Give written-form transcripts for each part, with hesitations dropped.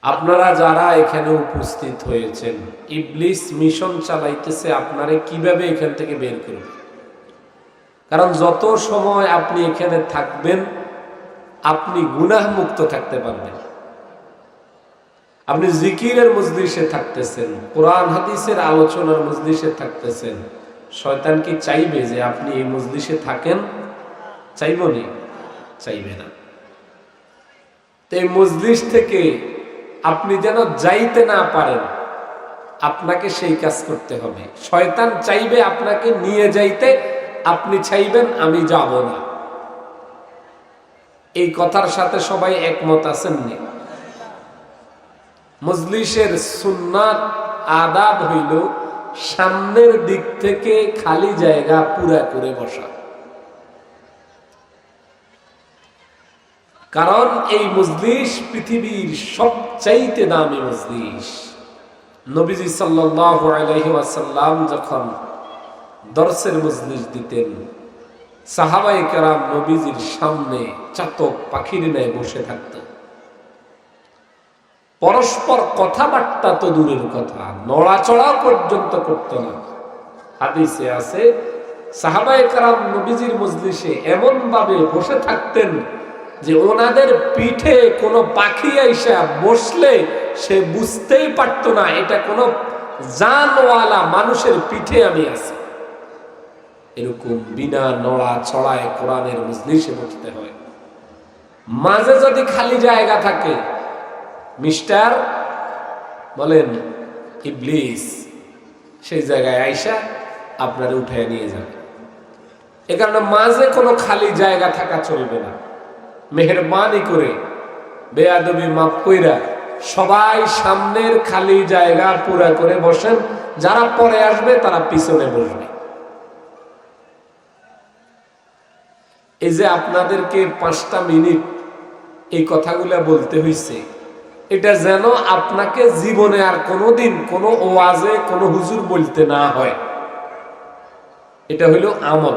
আপনারা যারা এখানে উপস্থিত হয়েছেন, ইবলিস মিশন চালাইতেছে আপনারে কিভাবে এখান থেকে বের করবে। কারণ যত সময় আপনি এখানে থাকবেন আপনি গুনাহ মুক্ত থাকতে পারবেন। আপনি জিকিরের মজলিসে থাকতেছেন, কোরআন হাদিসের আলোচনার মজলিসে থাকতেছেন, শয়তান কি চাইবে যে আপনি এই মজলিসে থাকেন? চাইবনি? চাইবে না। তো এই মজলিস থেকে আপনি যেন যাইতে না পারেন, আপনাকে সেই কাজ করতে হবে। শয়তান চাইবে আপনাকে নিয়ে যাইতে, আপনি চাইবেন আমি যাব না। এই কথার সাথে সবাই একমত আছেননি? মজলিসের সুন্নাত আদাব হইল সামনের দিক থেকে খালি জায়গা পুরা করে বসা। কারণ এই মজলিস পৃথিবীর সবচাইতে দামি মজলিস। নবীজি সাল্লাল্লাহু আলাইহি ওয়াসাল্লাম যখন দরসের মজলিস দিতেন, সাহাবায়ে কেরাম নবীজির সামনে চাতক পাখির ন্যায় বসে থাকত। পরস্পর কথাবার্তা তো দূরের কথা, নড়াচড়া পর্যন্ত করত না। হাদিসে আছে সাহাবায়ে কেরাম নবীজির মজলিসে এমন ভাবে বসে থাকতেন যে ওনাদের পিঠে কোনো পাখি আইসা বসলে সে বুঝতেই পারত না এটা কোনো জানওয়ালা মানুষের পিঠে আমি আছি। এরকম বিনা নড়া ছড়ায় কোরআনের মজলিসে বসতে হয়। মাঝে যদি খালি জায়গা থাকে, মিস্টার বলেন ইবলিস সেই জায়গায় আইসা আপনারা উঠায় নিয়ে যাবে। এ কারণে মাঝে কোনো খালি জায়গা থাকা চলবে না। মেহেরবানি করে বেয়াদবি মাফ কইরা সবাই সামনের খালি জায়গা পুরা করে বসেন, যারা পরে আসবে তারা পিছনে বসবে। এই যে আপনাদেরকে 5টা মিনিট এই কথাগুলা বলতে হইছে, এটা যেন আপনাকে জীবনে আর কোনোদিন কোনো ওয়াজে কোনো হুজুর বলতে না হয়। এটা হইল আমল।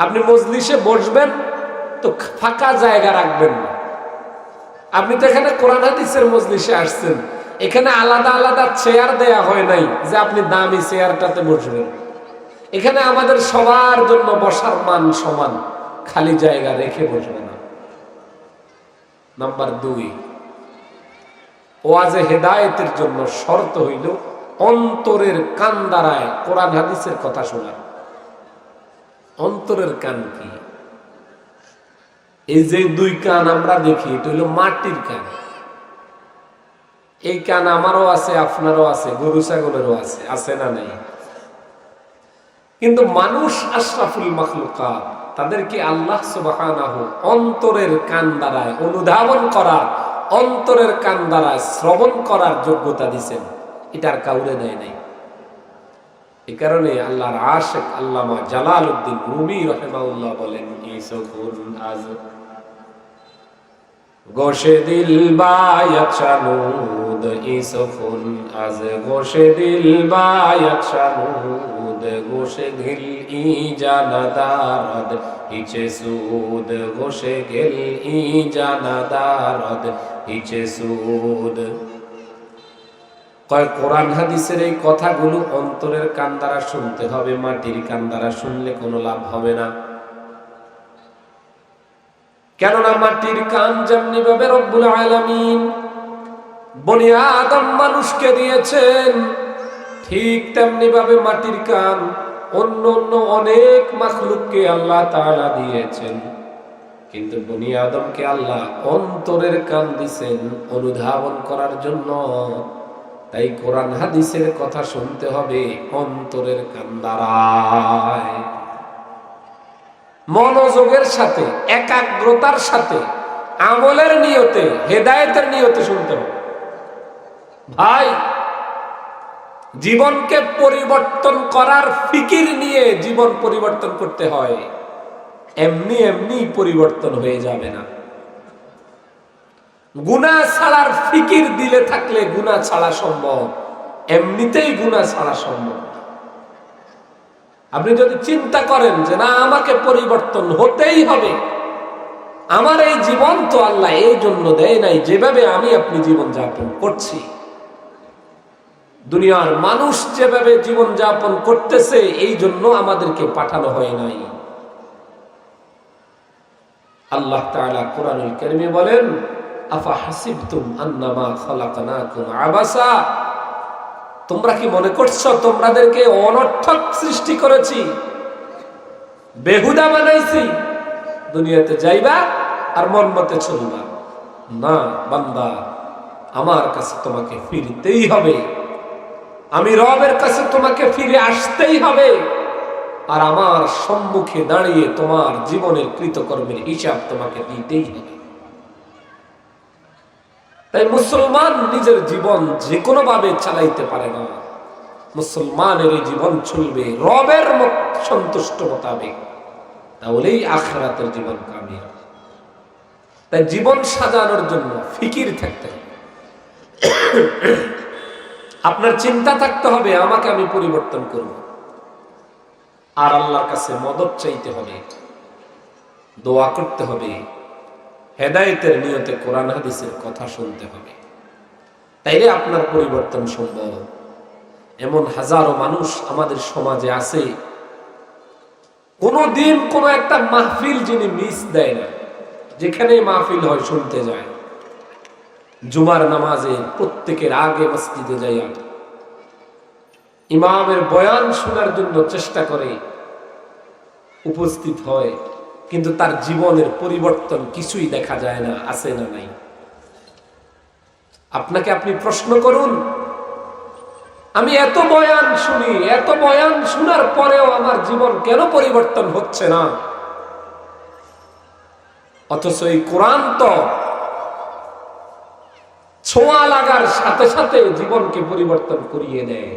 আপনি মজলিসে বসবেন তো ফাঁকা জায়গা রাখবেন না। আপনি তো এখানে কোরআন হাদিসের মজলিসে আসছেন, এখানে আলাদা আলাদা চেয়ার দেয়া হয় নাই যে আপনি দামি চেয়ারটাতে বসবেন। এখানে আমাদের সবার জন্য বসার মান সমান, খালি জায়গা রেখে বসবে না। নাম্বার 2, ওয়াজে হেদায়েতের জন্য শর্ত হইল অন্তরের কান দ্বারায় কোরআন হাদিসের কথা শোনা। অন্তরের কান কি? এই যে 2 কান আমরা দেখি, এটা হইল মাটির কান। এই কান আমারও আছে, আপনারও আছে, গরু ছাগলেরও আছে, আছে না নাই? কিন্তু মানুষ আশরাফুল মাখলুকাত, তাদেরকে আল্লাহ সুবহানাহু অন্তরের কান দ্বারায় অনুধাবন করার, অন্তরের কান দ্বারায় শ্রবণ করার যোগ্যতা দিয়েছেন। এটার কাউরে দেয় নাই। এই কারণে আল্লাহর আশিক আল্লামা জালালউদ্দিন রুমি রাহিমাহুল্লাহ বলেন, ইসফুন আজ গোশে দিল বায়াত শানুদ, ইসফুন আজ গোশে দিল বায়াত শানুদ, গোশে দিল ই জানাদারদ ইচে সুদ, গোশে গেল ই জানাদারদ ইচে সুদ। কয় কোরআন হাদিসের এই কথাগুলো অন্তরের কান দ্বারা শুনতে হবে, মাটির কান দ্বারা শুনলে কোনো লাভ হবে না। কেননা মাটির কান যেমনি ভাবে রব্বুল আলামিন বনি আদম মানুষকে দিয়েছেন, ঠিক তেমনি ভাবে মাটির কান অন্য অন্য অনেক মাখলুককে আল্লাহ তাআলা দিয়েছেন। কিন্তু বনি আদমকে আল্লাহ অন্তরের কান দিয়েছেন অনুধাবন করার জন্য। তাই কোরআন হাদিসের কথা শুনতে হবে অন্তরের কান দ্বারায়, মনোযোগের সাথে, একাগ্রতার সাথে, আমলের নিয়তে, হেদায়েতের নিয়তে শুনতে হবে। ভাই, জীবনকে পরিবর্তন করার ফিকির নিয়ে জীবন পরিবর্তন করতে হয়, এমনি এমনি পরিবর্তন হয়ে যাবে না। গুনাহ ছাড়ার ফিকির দিলে থাকলে গুনাহ ছাড়া সম্ভব, এমনিতেই গুনাহ ছাড়া সম্ভব। আপনি যদি চিন্তা করেন যে না আমাকে পরিবর্তন হতেই হবে, আমার এই জীবন তো আল্লাহ এই জন্য দেয় নাই যেভাবে আমি আপনি জীবন যাপন করছি। দুনিয়ার মানুষ যেভাবে জীবন যাপন করতেছে এই জন্য আমাদেরকে পাঠানো হয় নাই। আল্লাহ তাআলা কোরআনুল কারীমে বলেন, আফা হাসিবতুম আন্নামা খালাকনাকুম আবাসা, তোমরা কি মনে করছো তোমাদেরকে অনর্থক সৃষ্টি করেছি, বেহুদা বানাইছি, দুনিয়াতে যাইবা আর মন মতে চলবা? না বান্দা, আমার কাছে তোমাকে ফিরতেই হবে, আমি রবের কাছে তোমাকে ফিরে আসতেই হবে, আর আমার সম্মুখে দাঁড়িয়ে তোমার জীবনের কৃতকর্মের হিসাব তোমাকে দিতেই হবে। তাই মুসলমান নিজের জীবন যে কোনো ভাবে চালাইতে পারে না। মুসলমানের এই জীবন চলবে রবের সন্তুষ্ট মোতাবেক, তাহলেই আখিরাতের জীবন কামিয়াব। তাই জীবন সাজানোর জন্য ফিকির থাকতে হবে, আপনার চিন্তা থাকতে হবে আমাকে আমি পরিবর্তন করব, আর আল্লাহর কাছে মদদ চাইতে হবে, দোয়া করতে হবে, হেদায়েতের নিয়তে কোরআন হাদিসের কথা শুনতে হবে, তাইলে আপনার পরিবর্তন সম্ভব। এমন হাজারো মানুষ আমাদের সমাজে আছে, কোনদিন কোন একটা মাহফিল যিনি মিস দেয় না, যেখানে মাহফিল হয় শুনতে যায়, জুমার নামাজে প্রত্যেকের আগে মসজিদে যাইয়া ইমামের বয়ান শোনার জন্য চেষ্টা করে, উপস্থিত হয়, কিন্তু তার জীবনের পরিবর্তন কিছুই দেখা যায় না। আছে না নাই? আপনাকে আপনি প্রশ্ন করুন, আমি এত বয়ান শুনি, এত বয়ান শোনার পরেও আমার জীবন কেন পরিবর্তন হচ্ছে না? অথচ এই কোরআন তো ছোঁয়া লাগার সাথে সাথে জীবনকে পরিবর্তন করিয়ে দেয়।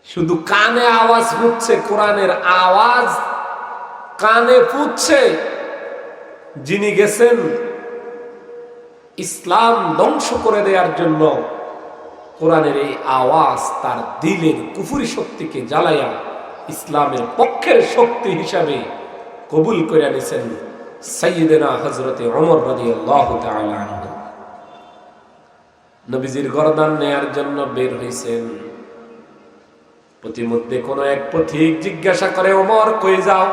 শুধু কানে আওয়াজ হচ্ছে, কোরআনের আওয়াজ কানে ফুটছে। যিনি গেছেন ইসলাম ধ্বংস করে দেওয়ার জন্য, কোরআনের এই আওয়াজ তার দিলের কুফরি শক্তিকে জ্বালাইয়া ইসলামের পক্ষের শক্তি হিসাবে কবুল করে নিয়েছেন সাইয়্যিদনা হযরতে ওমর রাদিয়াল্লাহু তাআলা আনহু। নবীজির গর্দান নেয়ার জন্য বের হইছেন। প্রতিমধ্যে কোন এক পথিক জিজ্ঞাসা করে, ওমর কই যাও?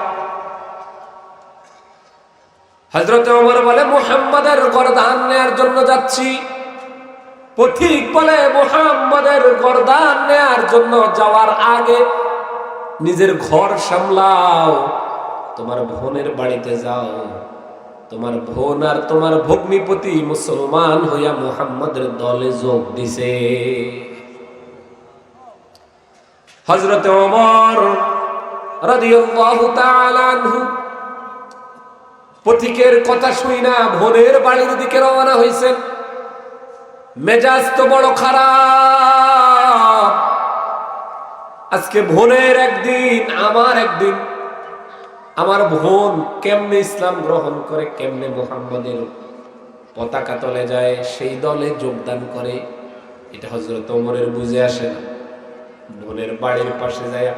হযরতে ওমর বলে, মুহাম্মাদের গর্দান নেয়ার জন্য যাচ্ছি। পথিক বলে, মুহাম্মাদের গর্দান নেয়ার জন্য যাওয়ার আগে নিজের ঘর সামলাও, তোমার বোনের বাড়িতে যাও, তোমার বোন আর তোমার ভগ্নিপতি মুসলমান হইয়া মুহাম্মাদের দলে যোগ দিছে। হযরতে ওমর রাদিয়াল্লাহু তাআলা আনহু পথিকের কথা শুই না বোনের বাড়ির দিকে রওনা হইছেন। মেজাজ তো বড় খারাপ, আজকে বোনের একদিন আমার একদিন। আমার বোন কেমনে ইসলাম গ্রহণ করে, কেমনে মুহাম্মাদের পতাকা তলে যায়, সেই দলে যোগদান করে, এটা হযরত ওমরের বুঝে আসে না। বোনের বাড়ির পাশে যায়,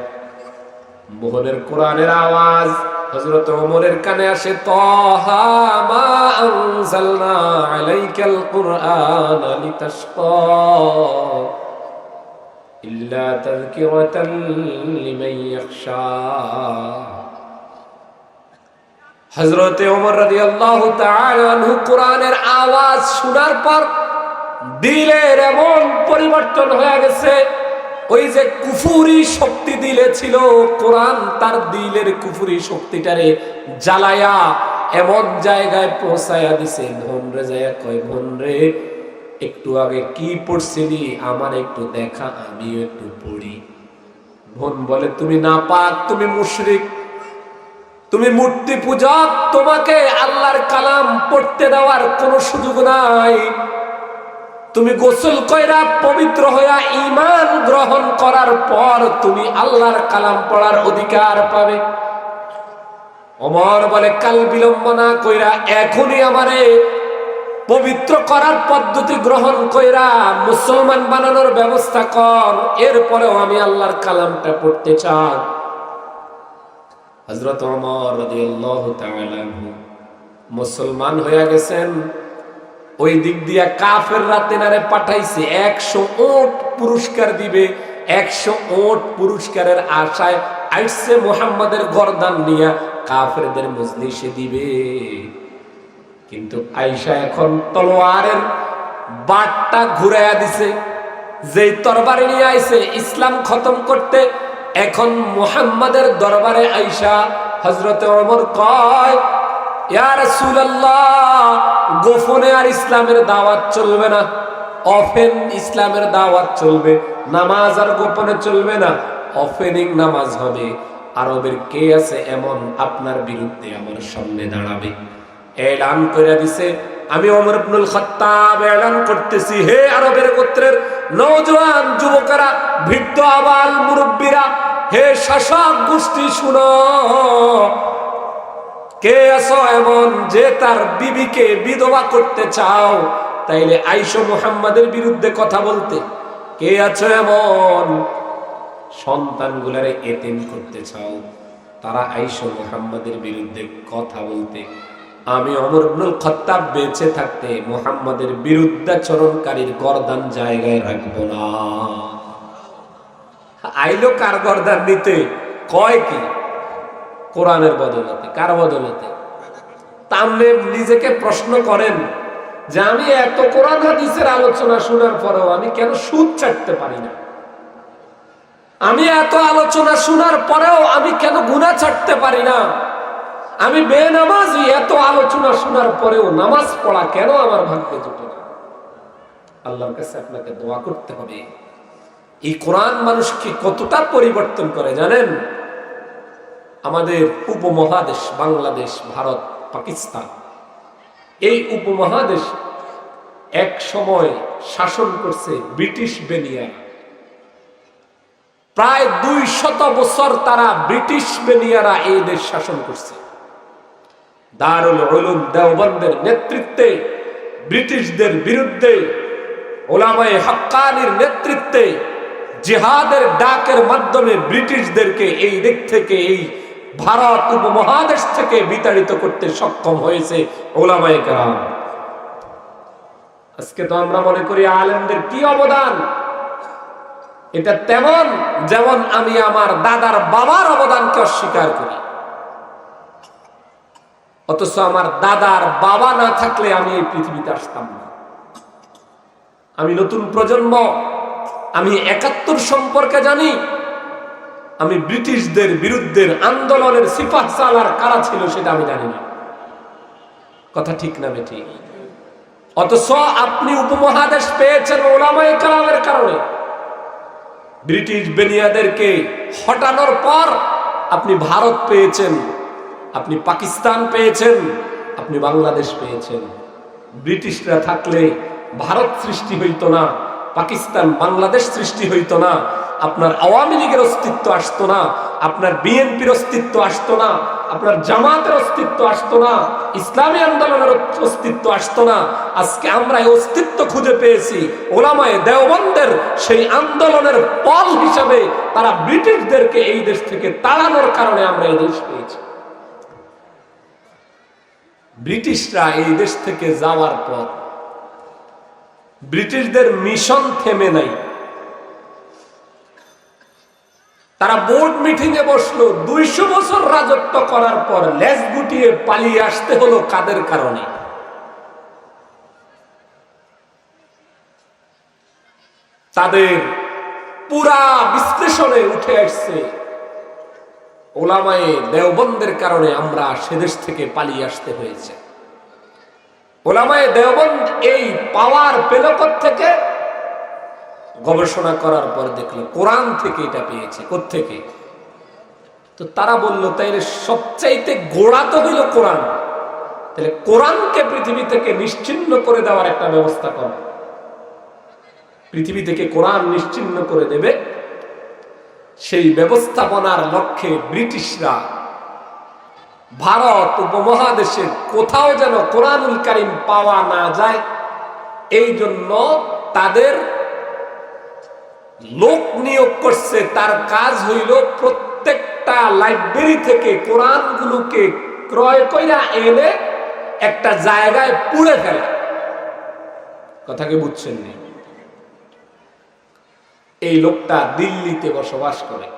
বোনের কোরআনের আওয়াজ হযরত ওমরের কানে আসে, তাহা মা আনজালনা আলাইকাল কুরআনা লিতাশকা ইল্লা তাযকিরাতাল লিমান ইয়াখশা। হযরতে ওমর রাদিয়াল্লাহু তাআলা আনহু কোরআনের আওয়াজ শোনার পর দিলের এমন পরিবর্তন হয়ে গেছে, ওই যে কুফুরি শক্তি দিলে ছিল, কোরআন তার দিলের কুফুরি শক্তিটারে জ্বালায়া এমন জায়গায় পৌঁছায়া দিছে। বোন রে যায়া কয়, বোন রে একটু আগে কি পড়ছিলি আমার একটু দেখা, আমিও একটু পড়ি। বোন বলে, তুমি নাপাক, তুমি মুশরিক, তুমি মূর্তি পূজক, তোমাকে আল্লাহর কালাম পড়তে দেওয়ার কোনো সুযোগ নাই। তুমি গোসল কইরা পবিত্র হইয়া ঈমান গ্রহণ করার পর তুমি আল্লাহর কালাম পড়ার অধিকার পাবে। ওমর বলে, কাল বিলম্ব না কইরা এখনই আমারে পবিত্র করার পদ্ধতি গ্রহণ কইরা মুসলমান বানানোর ব্যবস্থা কর, এরপরেও আমি আল্লাহর কালামটা পড়তে চাই। হযরত ওমর রাদিয়াল্লাহু তাআলা আনহু মুসলমান হয়ে গেছেন, ওই দিক দিয়া কাফেররা তেনারে পাঠাইছে 100 উট পুরস্কার দিবে, 100 উট পুরস্কারের আশায় আইসে মুহাম্মাদের গর্দান নিয়া কাফেরদের মজলিসে দিবে। কিন্তু আয়েশা এখন তলোয়ারের বাটটা ঘুরাইয়া দিছে। যেই তরবারি নিয়ে আইছে ইসলাম খতম করতে, এখন মুহাম্মাদের দরবারে আয়েশা হযরতে ওমর কয়, ইয়া রাসূলুল্লাহ, গোপনে আর ইসলামের দাওয়াত চলবে না, ওপেন ইসলামের দাওয়াত চলবে, নামাজ আর গোপনে চলবে না, ওপেনিং নামাজ হবে। আরবের কে আছে এমন আপনার বিরুদ্ধে আমার সামনে দাঁড়াবে? এলান করে দিছে, আমি ওমর ইবনুল খাত্তাব এলান করতেছি, হে আরবের গোত্রের নওজোয়ান যুবকেরা, বৃদ্ধ আবাল মুরব্বীরা, হে শাসক গোষ্ঠী, শুনো, কে আছো এমন যে তার বিবিকে বিধবা করতে চাও? তাইলে আইসো মুহাম্মাদের বিরুদ্ধে কথা বলতে। কে আছো এমন সন্তানগুলারে এতিম করতে চাও? তারা আইসো মুহাম্মাদের বিরুদ্ধে কথা বলতে। আমি ওমর ইবনুল খাত্তাব বেঁচে থাকতে মুহাম্মাদের বিরুদ্ধাচরণকারীর গর্দান জায়গায় রাখবো না। আইলো কার গর্দান নিতে? কয় কি? কোরআনের বদলতে। কার বদলতে? তাহলে নিজেকে প্রশ্ন করেন যে আমি এত কোরআন হাদিসের আলোচনা শোনার পরেও আমি কেন সুদ ছাড়তে পারি না? আমি এত আলোচনা শোনার পরেও আমি কেন গুনাহ ছাড়তে পারি না? আমি বেনামাজি, এত আলোচনা শোনার পরেও নামাজ পড়া কেন আমার ভাগ্যে জুটে না? আল্লাহর কাছে আপনাকে দোয়া করতে হবে। এই কোরআন মানুষকে কতটা পরিবর্তন করে জানেন? আমাদের উপমহাদেশ বাংলাদেশ, ভারত, পাকিস্তান, এই উপমহাদেশ এক সময় শাসন করছে ব্রিটিশ বেনিয়ারা। প্রায় 200 বছর তারা ব্রিটিশ বেনিয়ারা এই দেশ শাসন করছে। দারুল উলুম দেওবন্দের নেতৃত্বে, ব্রিটিশদের বিরুদ্ধে উলামায়ে হাক্কানির নেতৃত্বে জিহাদের ডাকের মাধ্যমে ব্রিটিশদেরকে এই দিক থেকে, এই ভারত উপমহাদেশ থেকে বিতাড়িত করতে সক্ষম হয়েছে উলামায়ে কেরাম। আজকে তো আমরা মনে করি আলেমদের কি অবদান, এটা তেমন যেমন আমি আমার দাদার বাবার অবদানকে অস্বীকার করি। অথচ আমার দাদার বাবা না থাকলে আমি এই পৃথিবীতে আসতাম না। আমি নতুন প্রজন্ম, আমি 71 সম্পর্কে জানি। আমি ব্রিটিশদের বিরুদ্ধে আন্দোলনের সিপাহ সালার কারা ছিল সেটা আমি জানি না। কথা ঠিক না বেঠিক? অথচ আপনি উপমহাদেশ পেয়েছেন উলামায়ে কেরামের কারণে। ব্রিটিশ বেনিয়াদেরকে হটানোর পর আপনি ভারত পেয়েছেন, আপনি পাকিস্তান পেয়েছেন, আপনি বাংলাদেশ পেয়েছেন। ব্রিটিশরা থাকলে ভারত সৃষ্টি হইতো না, পাকিস্তান বাংলাদেশ সৃষ্টি হইতো না, আপনার আওয়ামী লীগের অস্তিত্ব আসতো না, আপনার বিএনপির অস্তিত্ব আসতো না, আপনার জামাতের অস্তিত্ব আসতো না, ইসলামী আন্দোলনের অস্তিত্ব আসতো না। আজকে আমরা এই অস্তিত্ব খুঁজে পেয়েছি উলামায়ে দেওবন্দের সেই আন্দোলনের ফল হিসাবে। তারা ব্রিটিশদেরকে এই দেশ থেকে তাড়ানোর কারণে আমরা এই দেশ পেয়েছি। ব্রিটিশরা এই দেশ থেকে যাওয়ার পর ব্রিটিশদের মিশন থেমে নাই। তারা বোর্ড মিটিং এ বসলো। 200 বছর রাজত্ব করার পর লেজ গুটিয়ে পালিয়ে আসতে হলো কাদের কারণে? তাদের পুরা বিশ্লেষণে উঠে আসছে উলামায়ে দেওবন্দের কারণে আমরা সেদেশ থেকে পালিয়ে আসতে হয়েছে। উলামায়ে দেওবন্দ এই পাওয়ার পেল থেকে গবেষণা করার পর দেখলো কোরআন থেকে এটা পেয়েছে। কোত্থেকে? তো তারা বলল তাইলে সবচাইতে গোড়া তো হইল কোরআন, তাহলে কোরআনকে পৃথিবী থেকে নিশ্চিহ্ন করে দেওয়ার একটা ব্যবস্থা কর। পৃথিবী থেকে কোরআন নিশ্চিহ্ন করে দেবে, সেই ব্যবস্থাপনার লক্ষ্যে ব্রিটিশরা ভারত উপমহাদেশে কোথাও যেন কোরআনুল কারীম পাওয়া না যায়, এই জন্য তাদের লোক নিয়োগ করছে। তার কাজ হইল প্রত্যেকটা লাইব্রেরি থেকে কোরআনগুলোকে ক্রয় কইরা এনে একটা জায়গায় পুড়ে ফেলা। কথা কি বুঝছেন না? এই লোকটা দিল্লিতে বসবাস করে,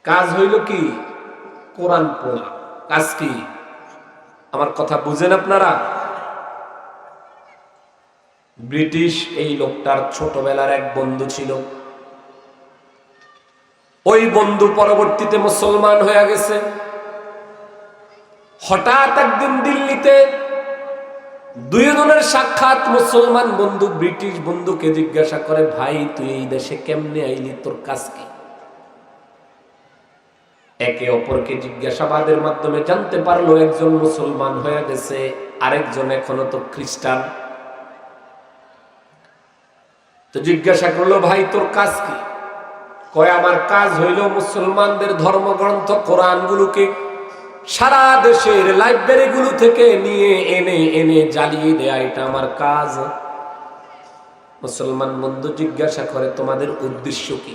কাজ হইল কি কোরআন পড়া। কাজ কি? আমার কথা বুঝেন আপনারা? ব্রিটিশ এই লোকটার ছোটবেলার এক বন্ধু ছিল। ওই বন্ধু পরবর্তীতে মুসলমান হয়ে গেছে। হঠাৎ একদিন দিল্লিতে দুইজনের সাক্ষাৎ। মুসলমান বন্ধু ব্রিটিশ বন্ধুকে জিজ্ঞাসা করে, ভাই তুই এই দেশে কেমনে আইলি, তোর কাজ কি? একে অপরকে জিজ্ঞাসাবাদের মাধ্যমে জানতে পারলো একজন মুসলমান হয়ে গেছে, আরেকজন এখনো তো খ্রিস্টান। তো জিজ্ঞাসা করলো, ভাই তোর কাজ কি? কয় আমার কাজ হইল মুসলমানদের ধর্মগ্রন্থ কোরআন গুলোকে সারা দেশের লাইব্রেরি গুলো থেকে নিয়ে এনে এনে জ্বালিয়ে দেয়া, এটা আমার কাজ। মুসলমান বন্ধু জিজ্ঞাসা করে, তোমাদের উদ্দেশ্য কি?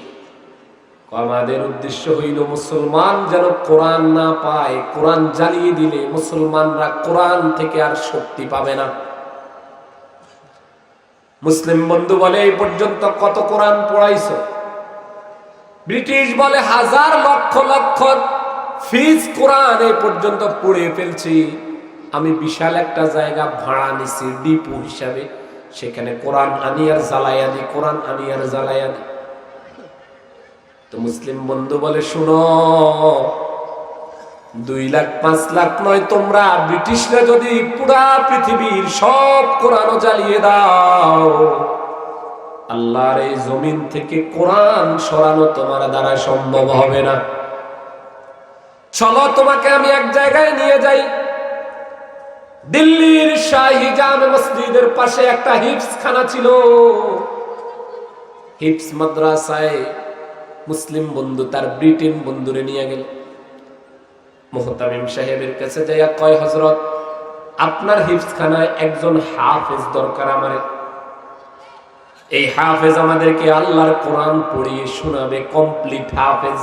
আমাদের উদ্দেশ্য হইল মুসলমান যেন কোরআন না পায়, কোরআন জ্বালিয়ে দিলে মুসলমানরা কোরআন থেকে আর শক্তি পাবে না। মুসলিম বন্ধু বলে, এই পর্যন্ত কত কোরআন পড়াইছো? ব্রিটিশ বলে, হাজার লক্ষ লক্ষ ফিজ কোরআন এই পর্যন্ত পড়ে ফেলছি। আমি বিশাল একটা জায়গা ভাড়া নিছি ডিপো হিসাবে, সেখানে কোরআন আনি আর জ্বালাইয়া দিই, কোরআন আনি আর জ্বালাইয়া দিই। তো মুসলিম বন্ধু বলে, শুনো, 2 লাখ 5 লাখ নয়, তোমরা ব্রিটিশরা যদি পুরা পৃথিবীর সব কোরআন জ্বালিয়ে দাও, আল্লাহর এই জমিন থেকে কোরআন সরানো তোমার দ্বারা সম্ভব হবে না। চলো তোমাকে আমি এক জায়গায় নিয়ে যাই। দিল্লির শাহী জামে মসজিদের পাশে একটা হিফজ খানা ছিল। হিফজ মাদ্রাসায় মুসলিম বন্ধু তার ব্রিটেন বন্ধুরে নিয়ে গেল। মুহতামিম সাহেবের কাছে যাইয়া কয়, হযরত আপনার হিফজখানায় একজন হাফেজ দরকার। আমারে এই হাফেজ আমাদেরকে আল্লাহর কোরআন পড়িয়ে শোনাবে, কমপ্লিট হাফেজ।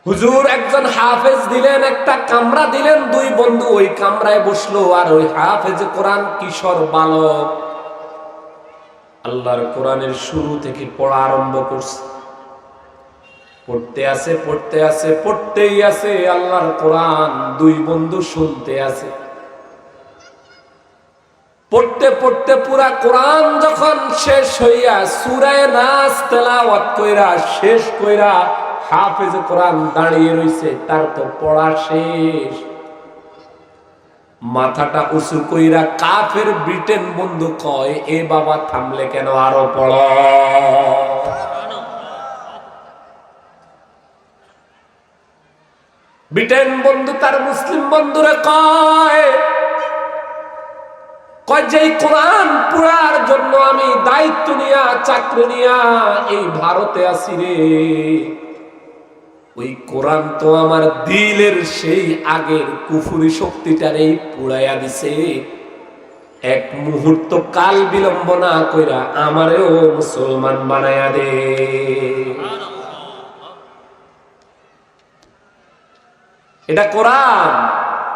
হুজুর একজন হাফেজ দিলেন, একটা কামরা দিলেন। 2 বন্ধু ওই কামরায় বসলো, আর ওই হাফেজ কোরআন কিশোর বালক আল্লাহর কোরআনের শুরু থেকে পড়া আরম্ভ করছে। পড়তে আছে, পড়তে আছে, পড়তেই আছে আল্লাহর কোরআন। 2 বন্ধু শুনতে আছে। পড়তে পড়তে পুরা কোরআন যখন শেষ হইয়া সূরা নাস তেলাওয়াত কইরা শেষ কইরা হাফেজ কোরআন দাঁড়িয়ে রইছে, তার তো পড়া শেষ। মাথাটা উঁচু কইরা কাফের ব্রিটেন বন্ধু কয়, এ বাবা থামলে কেন, আরো পড়ো। ব্রিটেন বন্ধু তার মুসলিম বন্ধুরে কয় যে কোরআন পড়ার জন্য আমি দায়িত্ব নিয়া চাকরি নিয়া এই ভারতে আসি রে, ওই কোরআন তো আমার দিলের সেই আগের কুফরি শক্তিটারে পুড়াইয়া দিছে। এক মুহূর্ত কাল বিলম্ব না কইরা আমারেও মুসলমান বানায়া দে। এটা কোরআন।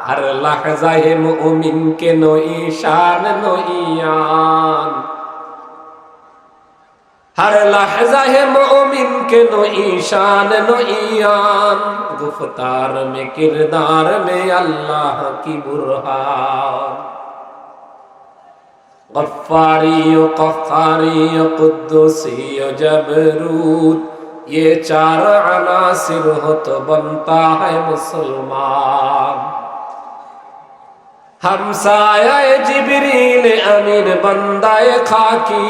हर लहज़ा मोमिन के नई शान नईयान, हर लहज़ा मोमिन के नई शान नईयान, गुफ्तार में किरदार में अल्लाह की बुरहान। गफ्फारी क़ह्हारी क़ुद्दूसी जबरूत, ये 4 अनासिर हो तो बनता है मुसलमान। हमसाया जिब्रील अमीन बंदाए खाकी,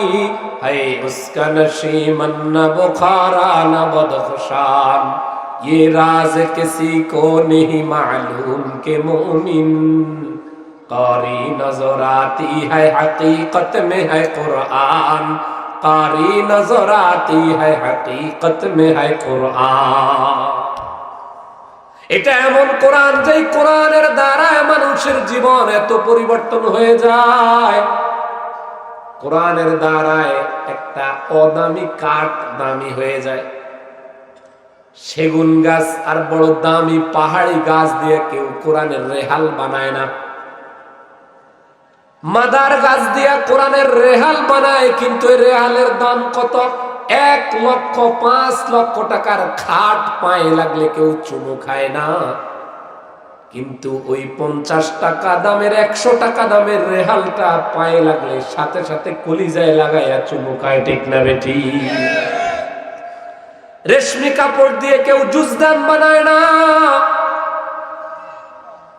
है उसका नशीमन न बुखारा न बदख्शान। ये राज किसी को नहीं मालूम के मोमिन, कारी नजर आती है हकीकत में है कुरान, कारी नजर आती है हकीकत में है कुरान। এটা এমন কোরআন, যে কোরআনের দ্বারা মানুষের জীবন এত পরিবর্তন হয়ে যায়। কোরআনের দ্বারায় একটা অদামি কাঠ দামি হয়ে যায়। সেগুন গাছ আর বড় দামি পাহাড়ি গাছ দিয়ে কেউ কোরআনের রেহাল বানায় না। মাদার গাছ দিয়ে কোরআনের রেহাল বানায়, কিন্তু এই রেহালের দাম কত? 1,05,00,000 টাকার খাট পায়ে লাগলে কেউ চুমু খায় না। কিন্তু ওই 50 টাকা দামের 100 টাকা দামের রেহালটা পায়ে লাগলে সাথে সাথে কলিজায় লাগাইয়া চুমু খায়। ঠিক না বেটি? রেশমি কাপড় দিয়ে কেউ জুজদান বানায় না।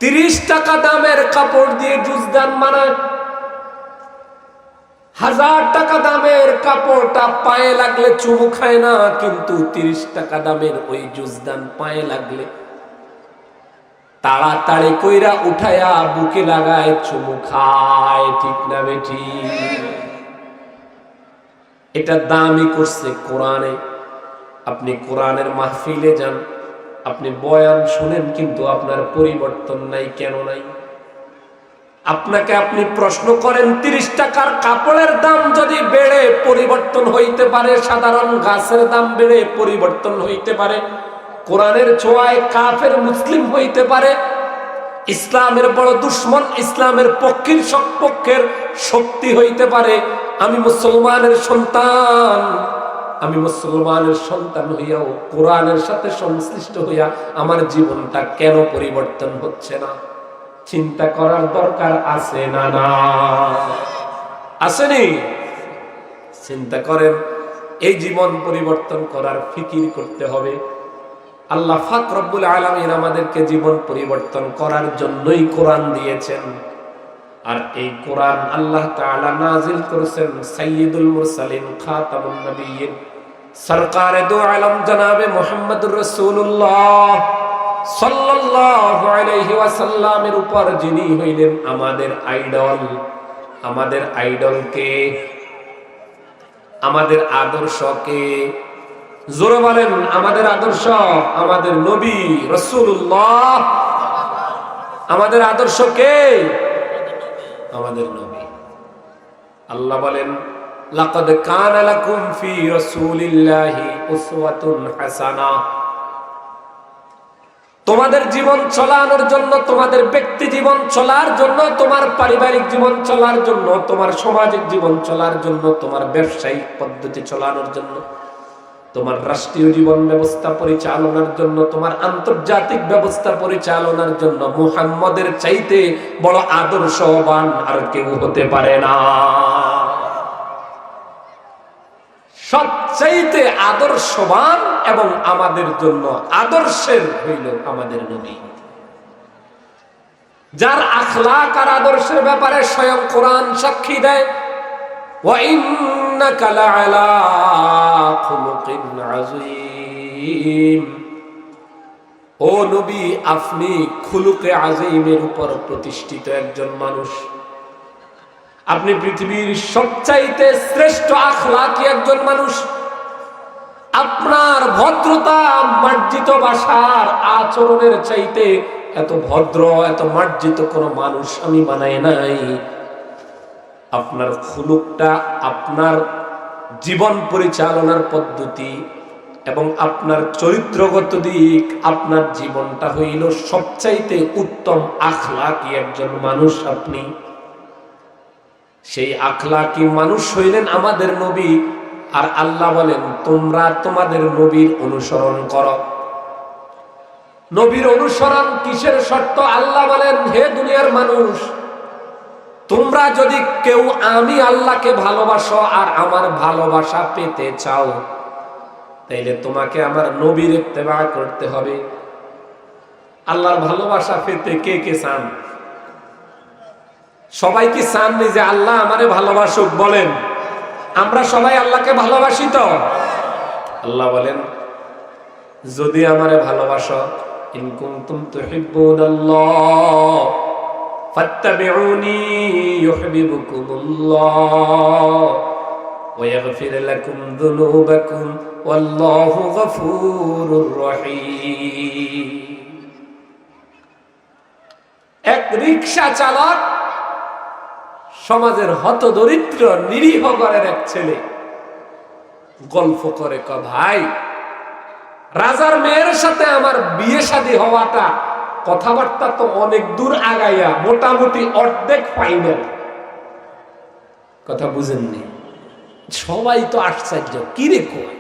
30 টাকা দামের কাপড় দিয়ে জুজদান বানায়। 1000 টাকা দামের কাপড়টা পায়ে লাগলে চুমু খায় না, কিন্তু 30 টাকা দামের ওই জুজদান পায়ে লাগলে তাড়াতাড়ি কইরা উঠায়া বুকে লাগায় চুমু খায়। ঠিক না বেটি? এটা দামি করছে কোরআনে। আপনি কোরআনের মাহফিলে যান, আপনি বয়ান শুনেন, কিন্তু আপনার পরিবর্তন নাই। কেন নাই? আপনাকে আপনি প্রশ্ন করেন, 30 টাকার কাপড়ের দাম যদি বেড়ে পরিবর্তন হইতে পারে, সাধারণ গাছের দাম বেড়ে পরিবর্তন হইতে পারে, কোরআনের ছোঁয়ায় কাফের মুসলিম হইতে পারে, ইসলামের বড় দুশ্মন ইসলামের পক্ষের সপক্ষের শক্তি হইতে পারে, আমি মুসলমানের সন্তান হইয়াও কোরআনের সাথে সংশ্লিষ্ট হইয়া আমার জীবনটা কেন পরিবর্তন হচ্ছে না? চিন্তা করার দরকার আছে না? না আসেনি? চিন্তা করেন, এই জীবন পরিবর্তন করার ফিকির করতে হবে। আল্লাহ পাক রব্বুল আলামিন আমাদেরকে জীবন পরিবর্তন করার জন্যই কোরআন দিয়েছেন। আর এই কোরআন আল্লাহ তাআলা নাজিল করেছেন সাইয়্যিদুল মুরসালিন খাতামুন নবিয়্যিন সরকারে দু আলম জনাবে মুহাম্মদুর রাসূলুল্লাহ সাল্লাল্লাহু আলাইহি ওয়াসাল্লামের উপর, যিনি হইলেন আমাদের আইডল। আমাদের আইডলকে, আমাদের আদর্শকে, জোরে বলেন আমাদের আদর্শ, আমাদের নবী রাসূলুল্লাহ। আমাদের আদর্শ কে? আমাদের নবী। আল্লাহ বলেন, লাকাদ কানা লাকুম ফি রাসূলিল্লাহি উসওয়াতুন হাসানাহ। তোমাদের জীবন চলানোর জন্য, তোমাদের ব্যক্তি জীবন চলার জন্য, তোমার পারিবারিক জীবন চলার জন্য, তোমার সামাজিক জীবন চলার জন্য, তোমার ব্যবসায়িক পদ্ধতি চলানোর জন্য, তোমার রাষ্ট্রীয় জীবন ব্যবস্থা পরিচালনার জন্য, তোমার আন্তর্জাতিক ব্যবস্থা পরিচালনার জন্য মুহাম্মদের চাইতে বড় আদর্শবান আর কেউ হতে পারে না। সবচাইতে আদর্শবান এবং আমাদের জন্য আদর্শের হইল আমাদের নবী, যার আখলাক আর আদর্শের ব্যাপারে স্বয়ং কোরআন সাক্ষী দেয়, ওয়া ইন্নাকা লাআলা খুলুকিন আযীম। ও নবী, আপনি খুলুকে আযীমের উপর প্রতিষ্ঠিত একজন মানুষ। আপনি পৃথিবীর সবচাইতে শ্রেষ্ঠ আখলাকি একজন মানুষ। আপনার ভদ্রতা মার্জিত ভাষার আচরণের চাইতে এত ভদ্র, এত মার্জিত কোন মানুষ আমি বানাই নাই। আপনার খুলুকটা, আপনার জীবন পরিচালনার পদ্ধতি এবং আপনার চরিত্রগত দিক, আপনার জীবনটা হইল সবচাইতে উত্তম আখলাকি একজন মানুষ আপনি। সেই আখলাকি মানুষ হইলেন আমাদের নবী। আর আল্লাহ বলেন, তোমরা তোমাদের নবীর অনুসরণ করো। নবীর অনুসরণ কিসের শর্ত? আল্লাহ বলেন, হে দুনিয়ার মানুষ, তোমরা যদি কেউ আমি আল্লাহকে ভালোবাসো আর আমার ভালোবাসা পেতে চাও, তাইলে তোমাকে আমার নবীর ইত্তেবা করতে হবে। আল্লাহর ভালোবাসা পেতে কে কে চান? সবাই কি চাননি যে আল্লাহ আমারে ভালোবাসুক? বলেন, আমরা সবাই আল্লাহকে ভালোবাসি তো? আল্লাহ বলেন, যদি আমারে ভালোবাসো, ইন কুনতুম তুহিব্বুনাল্লাহ ফাত্তাবিউনি ইউহিব্বুকুমুল্লাহ ওয়া ইয়াগফির লাকুম যুনুবাকুম ওয়াল্লাহু গফুরুর রহিম। এক রিকশা চালক, সমাজের হতদরিদ্র নিরীহ ঘরের এক ছেলে, গল্প করে, ভাই রাজার মেয়ের সাথে আমার বিয়ে শাদী হওয়াটা কথাবার্তা তো অনেক দূর আগাইয়া মোটামুটি অর্ধেক ফাইনাল। কথা বুঝেননি? সবাই তো আশ্চর্য, কি রে কয়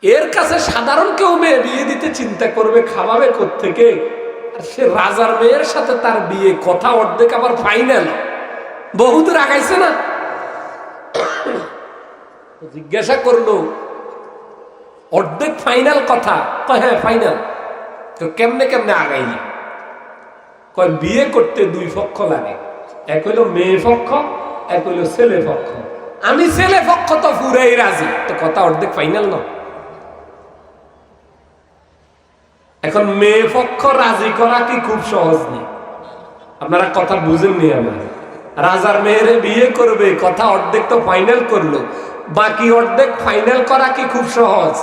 এর কাছে সাধারণ কেউ মেয়ে বিয়ে দিতে চিন্তা করবে, খাওয়াবে কোত্থেকে? আর সে রাজার মেয়ের সাথে তার বিয়ে, কথা অর্ধেক আবার ফাইনাল। বহুদূর আগাইছে না? জিজ্ঞাসা করলো অর্ধেক ফাইনাল কথা, কয় হ্যাঁ ফাইনাল। কেমনে কেমনে আগাইলি? কয় বিয়ে করতে দুই পক্ষ লাগে, এক হইল মেয়ে পক্ষ, এক হইল ছেলে পক্ষ। আমি ছেলে পক্ষ তো পুরাই রাজি, তো কথা অর্ধেক ফাইনাল না? এখন মেয়ে পক্ষ রাজি করা কি খুব সহজ নেই? আপনারা কথা বুঝেননি আমার। রাজার মেয়েরে বিয়ে করবে, কথা অর্ধেক তো ফাইনাল করলো, বাকি অর্ধেক ফাইনাল করা কি খুব সহজ?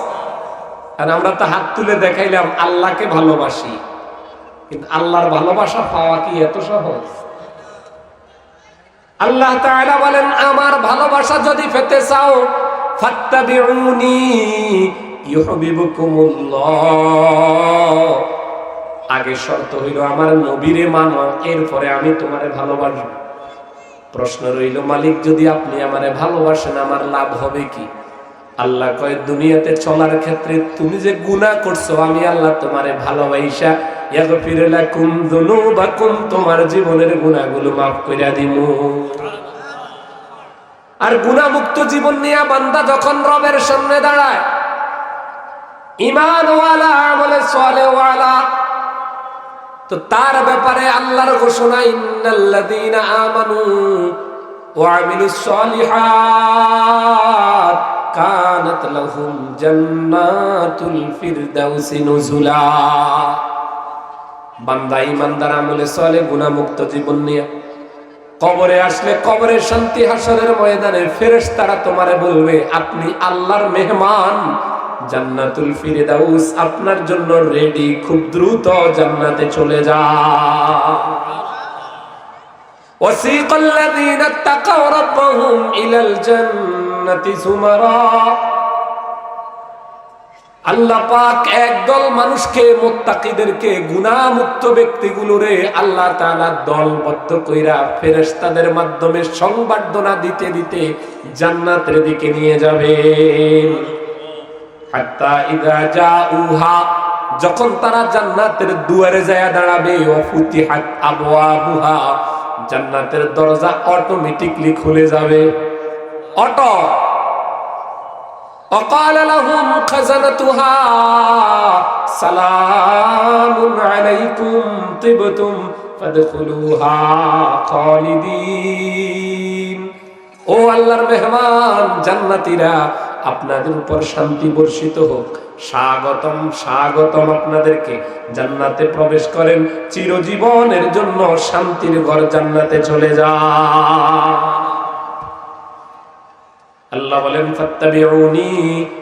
আর আমরা তো হাত তুলে দেখাইলাম আল্লাহকে ভালোবাসি, কিন্তু আল্লাহর ভালোবাসা পাওয়া কি এত সহজ? আল্লাহ তাআলা বলেন আমার ভালোবাসা যদি পেতে চাও ফাত্তাবিউনি ইউহিব্বুকুমুল্লাহ। আগে শর্ত হইল আমার নবীরে মানো, এরপরে আমি তোমারে ভালোবাসব। প্রশ্ন রইল মালিক যদি আপনি আমারে ভালোবাসেন আমার লাভ হবে কি? আল্লাহ কয় দুনিয়াতে চলার ক্ষেত্রে তুমি যে গুনাহ করছো, আমি আল্লাহ তোমারে ভালোবাসা ইয়াগফির লাকুম যুনুবাকুম, তোমার জীবনের গুনাহগুলো মাফ কইরা দিমু। আর গুনাহমুক্ত জীবন নিয়ে বান্দা যখন রবের সামনে দাঁড়ায়, ঈমান ওয়ালা আমলে সালেহ ওয়ালা, তো তার ব্যাপারে আল্লাহর ঘোষণা ইন্নাল্লাযীনা আমানু ওয়া আমিলুস সালিহাত কানাত লাহুম জান্নাতুল ফিরদাউসি নুজুলা। বান্দা ঈমানদার আমলে সালেহ গুনাহমুক্ত জীবন নিয়ে কবরে আসলে কবরের শান্তি, হাসরের ময়দানে ফেরেশতারা তোমারে বলবে আপনি আল্লাহর মেহমান, জান্নাতুল ফিরদাউস আপনার জন্য রেডি, খুব দ্রুত জান্নাতে চলে যাও। ওয়াসিকাল্লাযীনা তাকাও রাব্বাহুম ইলাল জান্নাতি সুমারা। আল্লাহ পাক একদল মানুষকে, মুত্তাকিদেরকে, গুনাহমুক্ত ব্যক্তিগুলোরে আল্লাহ তাআলা দলবদ্ধ কইরা ফেরেশতাদের মাধ্যমে সংবর্ধনা দিতে দিতে জান্নাতের দিকে নিয়ে যাবেন। হাত্তা ইযা জাউহা, যখন তারা জান্নাতের দুয়ারে যায় দাঁড়াবে, ওয়াফুতিহাত আবওয়াবুহা, জান্নাতের দরজা অটোমেটিকলি খুলে যাবে। অটো وقال لهم خزنتها سلام عليكم طبتم فادخلوها خالدين। ও আল্লাহর মেহমান জান্নাতীরা, আপনাদের উপর শান্তি বর্ষিত হোক, স্বাগতম স্বাগতম আপনাদেরকে, জান্নাতে প্রবেশ করেন, চিরজীবনের জন্য শান্তির ঘর জান্নাতে চলে যান। আল্লাহ বলেন ফাত্তাবিউনি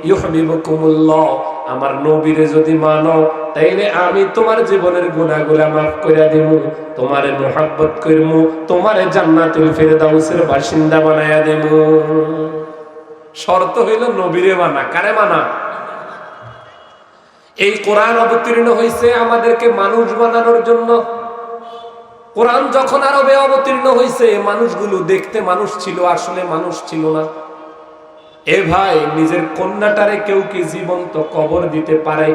ইউহিব্বুকুমুল্লাহ, আমার নবীরে যদি মানো তাইলে আমি তোমার জীবনের গুনাহগুলো maaf কইরা দেবো, তোমারে মুহাব্বত করবো, তোমারে জান্নাতুল ফিরদাউসের বাসিন্দা বানায়া দেবো। শর্ত হইল নবীরে মানা। কারে মানা? এই কোরআন অবতীর্ণ হয়েছে আমাদেরকে মানুষ বানানোর জন্য। কোরআন যখন আরবে অবতীর্ণ হয়েছে, মানুষগুলো দেখতে মানুষ ছিল, আসলে মানুষ ছিল না। এ ভাই, নিজের কন্যাটারে কেউ কি জীবন্ত কবর দিতে পারে?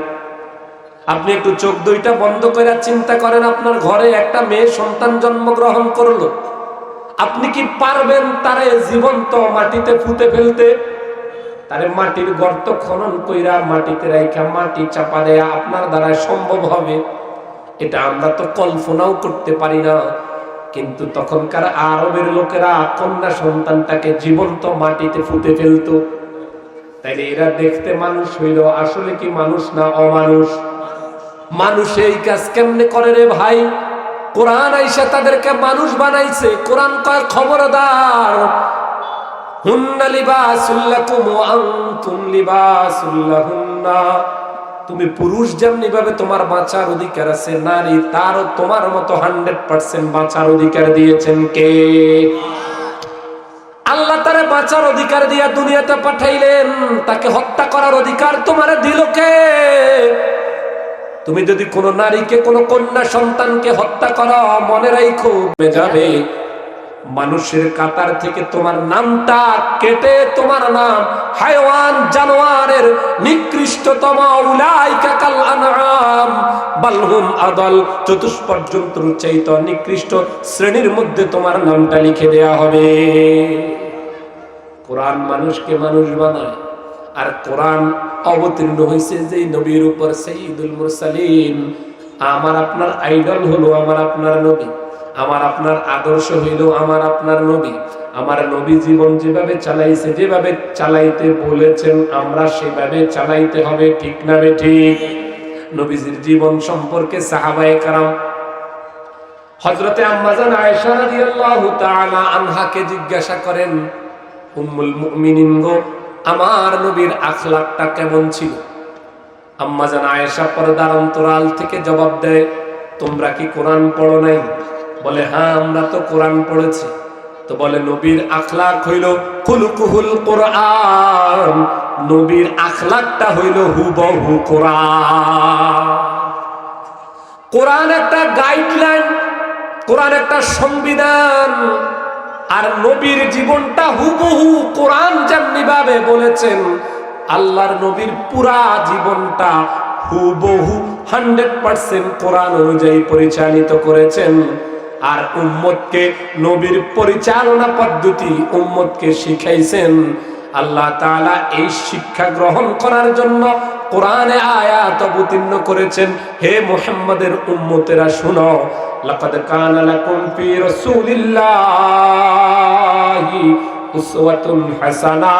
আপনি একটু চোখ দুইটা বন্ধ করে চিন্তা করেন, আপনার ঘরে একটা মেয়ে সন্তান জন্মগ্রহণ করলো, আপনি কি পারবেন তারে জীবন্ত মাটিতে পুঁতে ফেলতে? তারে মাটির গর্ত খনন কইরা মাটিতে রাইখা মাটি চাপা দেয়া আপনার দ্বারা সম্ভব হবে? এটা আমরা তো কল্পনাও করতে পারি না। কিন্তু তখনকার আরবের লোকেরা কন্যা সন্তানটাকে জীবন্ত মাটিতে পুঁতে ফেলতো। তাইলে এরা দেখতে মানুষ হইল, আসলে কি মানুষ না অমানুষ? মানুষ এই কাজ কেমনে করে রে ভাই? কোরআন আইসা তাদেরকে মানুষ বানাইছে। কোরআন কয় খবরদার, হুন্না লিবাসুল লাকুম ওয়া আনতুম লিবাসুল লাহুন্না। তুমি পুরুষ যেমনি ভাবে তোমার বাঁচার অধিকার আছে, নারী তারও তোমার মতো 100% বাঁচার অধিকার দিয়েছেন কে? আল্লাহ তারে বাঁচার অধিকার দিয়া দুনিয়াতে পাঠাইলেন, তাকে হত্যা করার অধিকার তোমারে দিল কে? তুমি যদি কোনো নারীকে, কোনো কন্যা সন্তানকে হত্যা করো, মনে রাখো যাবে মানুষের কাতার থেকে তোমার নামটা কেটে তোমার নাম হায়ওয়ান জানোয়ারের নিকৃষ্টতম উলাইকা কাল আনআম বাল হুম আদাল, চতুষ্পদ জন্তুর চাইতে নিকৃষ্ট শ্রেণীর মধ্যে তোমার নামটা লিখে দেয়া হবে। কোরআন মানুষকে মানুষ বানায়, আর কোরআন অবতীর্ণ হয়েছে যে নবীর উপর, সাইয়্যিদুল মুরসালিন। আমার আপনার আইডল হলো আমার আপনার নবী, আমার আপনার আদর্শ হইল আমার আপনার নবী। আমার নবী জীবন যেভাবে চালাইছে, যেভাবে চালাইতে বলেছেন আমরা সেভাবে চালাইতে হবে, ঠিক না ঠিক? নবীজির জীবন সম্পর্কে সাহাবায়ে কেরাম হযরতে আম্মা জান আয়েশা রাদিয়াল্লাহু তাআলা আনহাকে জিজ্ঞাসা করেন, উম্মুল মুমিনিন গো, আমার নবীর আখলাকটা কেমন ছিল? আম্মা জান আয়েশা পর্দার অন্তরাল থেকে জবাব দেয়, তোমরা কি কোরআন পড়ো নাই? বলে, হ্যাঁ আমরা তো কোরআন পড়েছি। তো বলে, নবীর আখলাক হইল খুলুকুহুল কোরআন, নবীর আখলাকটা হইল হুবহু কোরআন। কোরআন একটা গাইডলাইন, কোরআন একটা সংবিধান, আর নবীর জীবনটা হুবহু কোরআন যেমনি ভাবে বলেছেন, আল্লাহর নবীর পুরা জীবনটা হুবহু 100% কোরআন অনুযায়ী পরিচালিত করেছেন। আর উম্মতকে নবীর পরিচালনা পদ্ধতি উম্মতকে শিখাইছেন। আল্লাহ তাআলা এই শিক্ষা গ্রহণ করার জন্য কোরআনে আয়াত অবতীর্ণ করেছেন, হে মুহাম্মদের উম্মতেরা শুনো, লাকাদ কানা লাকুম ফি রাসূলিল্লাহি উসওয়াতুন হাসানা।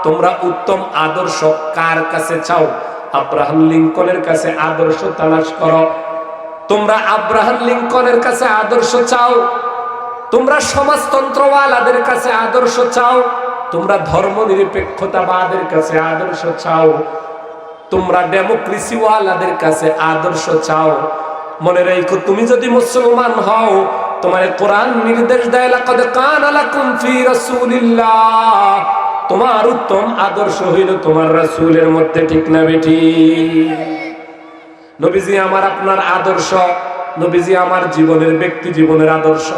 তোমরা উত্তম আদর্শ কার কাছে চাও? আব্রাহাম লিঙ্কনের কাছে আদর্শ তালাশ করো। তোমরা আব্রাহাম লিঙ্কনের কাছে আদর্শ চাও, তোমরা সমাজতন্ত্রওয়ালাদের কাছে আদর্শ চাও, তোমরা ধর্মনিরপেক্ষতাবাদের কাছে আদর্শ চাও, তোমরা ডেমোক্রেসিওয়ালাদের কাছে আদর্শ চাও। মনে রাখো, তুমি যদি মুসলমান হও, তোমার কোরআন নির্দেশ দেয় লাকাদ কানা লাকুম ফি রাসূলিল্লাহ, তোমার উত্তম আদর্শ হইল তোমার রাসূলের মধ্যে, ঠিক না বেটি? নবীজি আমার আপনার আদর্শ, নবীজি আমার জীবনের ব্যক্তি জীবনের আদর্শ,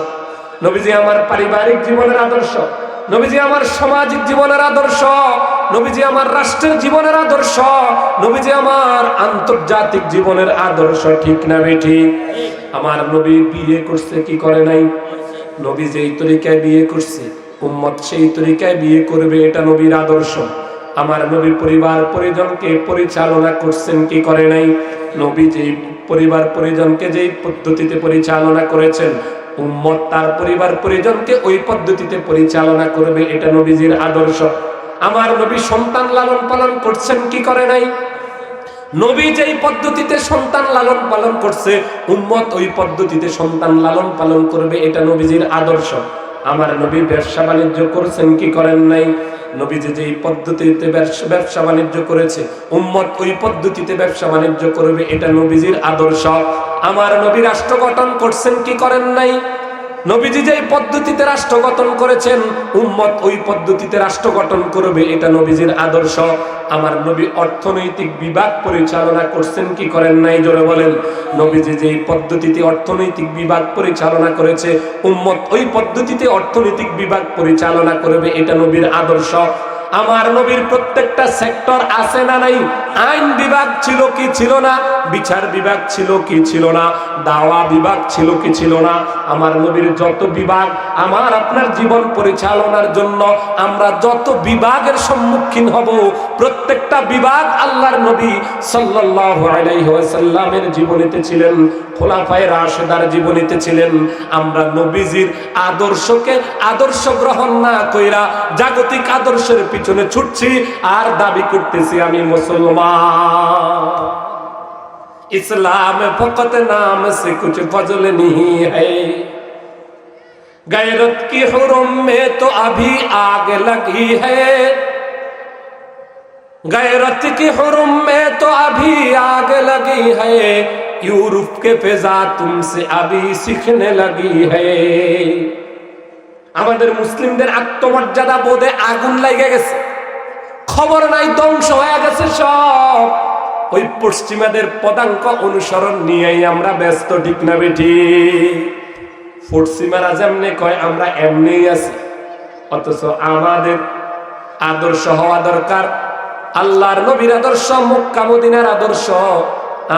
নবীজি আমার পারিবারিক জীবনের আদর্শ, নবীজি আমার সামাজিক জীবনের আদর্শ, নবীজি আমার রাষ্ট্রের জীবনের আদর্শ, নবীজি আমার আন্তর্জাতিক জীবনের আদর্শ, ঠিক না বেটি? আমার নবী বিয়ে করছে কি করে নাই? নবী যেই তরিকায় বিয়ে করছে, উম্মত সেই তরিকায় বিয়ে করবে, এটা নবীর আদর্শ। আমার নবী পরিবার পরিজনকে পরিচালনা করছেন কি করে নাই? নবী যেই পরিবার পরিজনকে যেই পদ্ধতিতে পরিচালনা করেছেন, উম্মত তার পরিবার পরিজনকে ওই পদ্ধতিতে পরিচালনা করবে, এটা নবীজির আদর্শ। আমার নবী সন্তান লালন পালন করছেন কি করে নাই? নবী যেই পদ্ধতিতে সন্তান লালন পালন করছে, উম্মত ওই পদ্ধতিতে সন্তান লালন পালন করবে, এটা নবীজির আদর্শ। আমার নবী ব্যবসা বাণিজ্য করছেন কি করেন নাই? নবী যেই পদ্ধতিতে ব্যবসা বাণিজ্য করেছে, উম্মত ওই পদ্ধতিতে ব্যবসা বাণিজ্য করবে, এটা নবীজির আদর্শ। আমার নবী রাষ্ট্র গঠন করছেন কি করেন নাই? নবীজি যেই পদ্ধতিতে রাষ্ট্র গঠন করেছেন, উম্মত ওই পদ্ধতিতে রাষ্ট্র গঠন করবে, এটা নবীজির আদর্শ। আমার নবী অর্থনৈতিক বিভাগ পরিচালনা করছেন কি করেন নাই? জোরে বলেন। নবীজি যেই পদ্ধতিতে অর্থনৈতিক বিভাগ পরিচালনা করেছে, উম্মত ওই পদ্ধতিতে অর্থনৈতিক বিভাগ পরিচালনা করবে, এটা নবীর আদর্শ। আমার নবীর প্রত্যেকটা সেক্টর আছে না নাই? আইন বিভাগ ছিল কি ছিল না? বিচার বিভাগ ছিল কি ছিল না? দাওয়া বিভাগ ছিল কি ছিল না? আমার নবীর যত বিভাগ, আমার আপনার জীবন পরিচালনার জন্য আমরা যত বিভাগের সম্মুখীন হব, প্রত্যেকটা বিভাগ আল্লাহর নবী সাল্লাল্লাহু আলাইহি ওয়াসাল্লামের জীবনীতে ছিলেন, খোলাফায়ে রাশেদার জীবনীতে ছিলেন। আমরা নবীজির আদর্শকে আদর্শ গ্রহণ না কইরা জাগতিক আদর্শের পিছনে ছুটছি আর দাবি করতেছি আমি মুসলমান। इस्लाम फकत नाम से कुछ फजल नहीं है, गैरत की हुरम में तो अभी आग लगी है, गैरत की हुरम में तो अभी आग लगी है, यूरोप के फिजा तुमसे अभी सीखने लगी है। আমাদের মুসলিমদের আত্মমর্যাদা বোধে আগুন লেগে গেছে, খবর নাই, ধ্বংস হয়ে গেছে সব। ওই পশ্চিমাদের পদাঙ্ক অনুসরণ নিয়েই আমরা ব্যস্ত, ঠিক না বেঠি? পশ্চিমারা যেমনি কয় আমরা এমনি আছি, অথচ আমাদের আদর্শ হওয়া দরকার আল্লাহর নবীর আদর্শ, মক্কা মদিনার আদর্শ।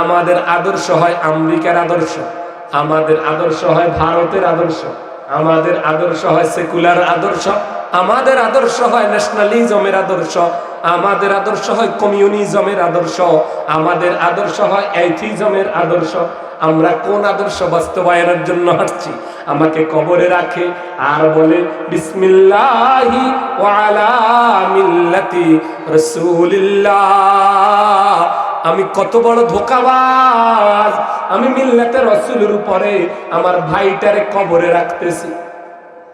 আমাদের আদর্শ হয় আমেরিকার আদর্শ, আমাদের আদর্শ হয় ভারতের আদর্শ, আমাদের আদর্শ হয় সেকুলার আদর্শ, আমাদের আদর্শ হয় ন্যাশনালিজমের আদর্শ, আমাদের আদর্শ হয় কমিউনিজমের আদর্শ, আমাদের আদর্শ হয় এথিজমের আদর্শ। আমরা কোন আদর্শ বাস্তবায়নের জন্য হাঁটছি? আমাকে কবরে রাখে আর বলে বিসমিল্লাহি ওয়া আলা মিল্লাতি রাসূলিল্লাহ। আমি কত বড় ধোঁকাবাজ! আমি মিল্লাতে রাসূলের উপরে আমার ভাইটারে কবরে রাখতেছি।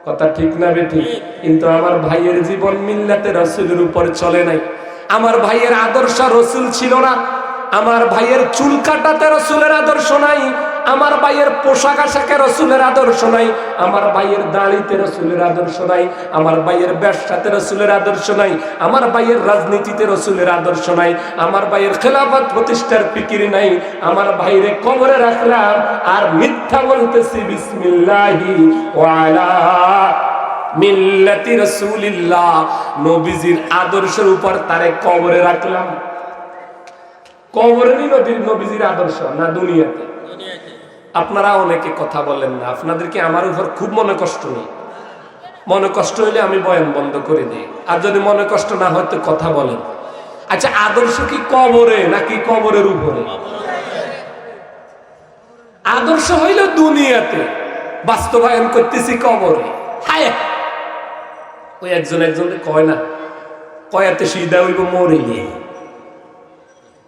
কথা ঠিক না বেঠিক? কিন্তু আমার ভাইয়ের জীবন মিল্লাতে রাসূলের উপর চলে নাই। আমার ভাইয়ের আদর্শ রাসূল ছিল না। আমার ভাইয়ের চুল কাটাতে রাসূলের আদর্শ নাই, আমার ভাইয়ের পোশাক আশাকে রাসূলের আদর্শ নাই, আমার ভাইয়ের দাড়িতে রাসূলের আদর্শ নাই, আমার ভাইয়ের ব্যবসাতে রাসূলের আদর্শ নাই, আমার ভাইয়ের রাজনীতিতে রাসূলের আদর্শ নাই, আমার ভাইয়ের খেলাফত প্রতিষ্ঠার ফিকির নাই। আমার ভাইরে কবরে রাখলাম আর মিথ্যা বলতেছি বিসমিল্লাহি ওয়া আলা মিল্লাতি রাসূলিল্লাহ। নবীজির আদর্শের উপর তারে কবরে রাখলাম। কবরেরই নবীজির আদর্শ না দুনিয়াতে? আপনারা অনেকে কথা বলেন না, আপনাদেরকে আমার উপর খুব মনে কষ্ট নেই। মনে কষ্ট হইলে আমি বয়ান বন্ধ করে দিই, আর যদি মনে কষ্ট না হয় তো কথা বলেন। আচ্ছা, আদর্শ কি কবরে নাকি কবরের উপরে? আদর্শ হইল দুনিয়াতে, বাস্তবায়ন করতেছি কবরে। হায়, ওই একজনে কয় না, কয়াতে সিধা হইব মরিলে,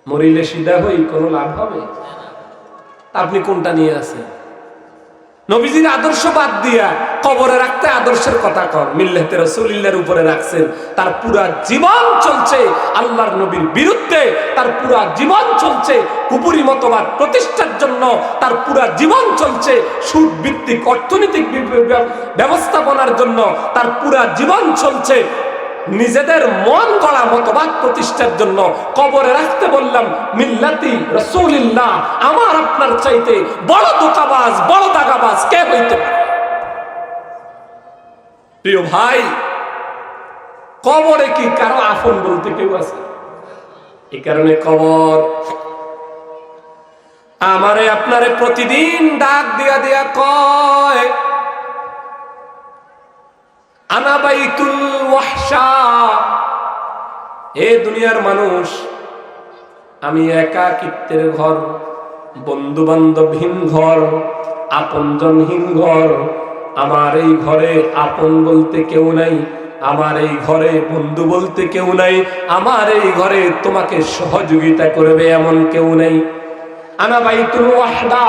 মরিলে সিধা হই কোনো লাভ হবে? আপনি কোনটা নিয়ে আছেন? নবীজির আদর্শ বাদ দিয়া কবরে রাখতে আদর্শের কথা কর। মিল্লাতে রাসূলিল্লাহর উপরে রাখছেন, তার পুরা জীবন চলছে আল্লাহর নবীর বিরুদ্ধে, তার পুরা জীবন চলছে কুপুরি মতবাদ প্রতিষ্ঠার জন্য, তার পুরা জীবন চলছে সুদ ভিত্তিক অর্থনৈতিক ব্যবস্থাপনার জন্য, তার পুরা জীবন চলছে নিজেদের মন গড়া মতবাদ প্রতিষ্ঠার জন্য। কবরে রাখতে বললাম মিল্লাতি রাসূলিল্লাহ। আমার আপনার চাইতে বড় ধোঁকাবাজ, বড় দাগাবাজ কে হইতে পারে? প্রিয় ভাই, কবরে কি কারো আপন বলতে কেউ আছে? এই কারণে কবর আমারে আপনারে প্রতিদিন ডাক দিয়া দিয়া কয় আনা বাইতুল ওয়াহশা। হে দুনিয়ার মানুষ, আমি একাকিত্বের ঘর, বন্ধু বান্ধবহীন ঘর, আপনজনহীন ঘর। আমার এই ঘরে আপন বলতে কেউ নাই, আমার এই ঘরে বন্ধু বলতে কেউ নাই, আমার এই ঘরে তোমাকে সহযোগিতা করবে এমন কেউ নেই। আনা বাইতুল ওয়াহদা,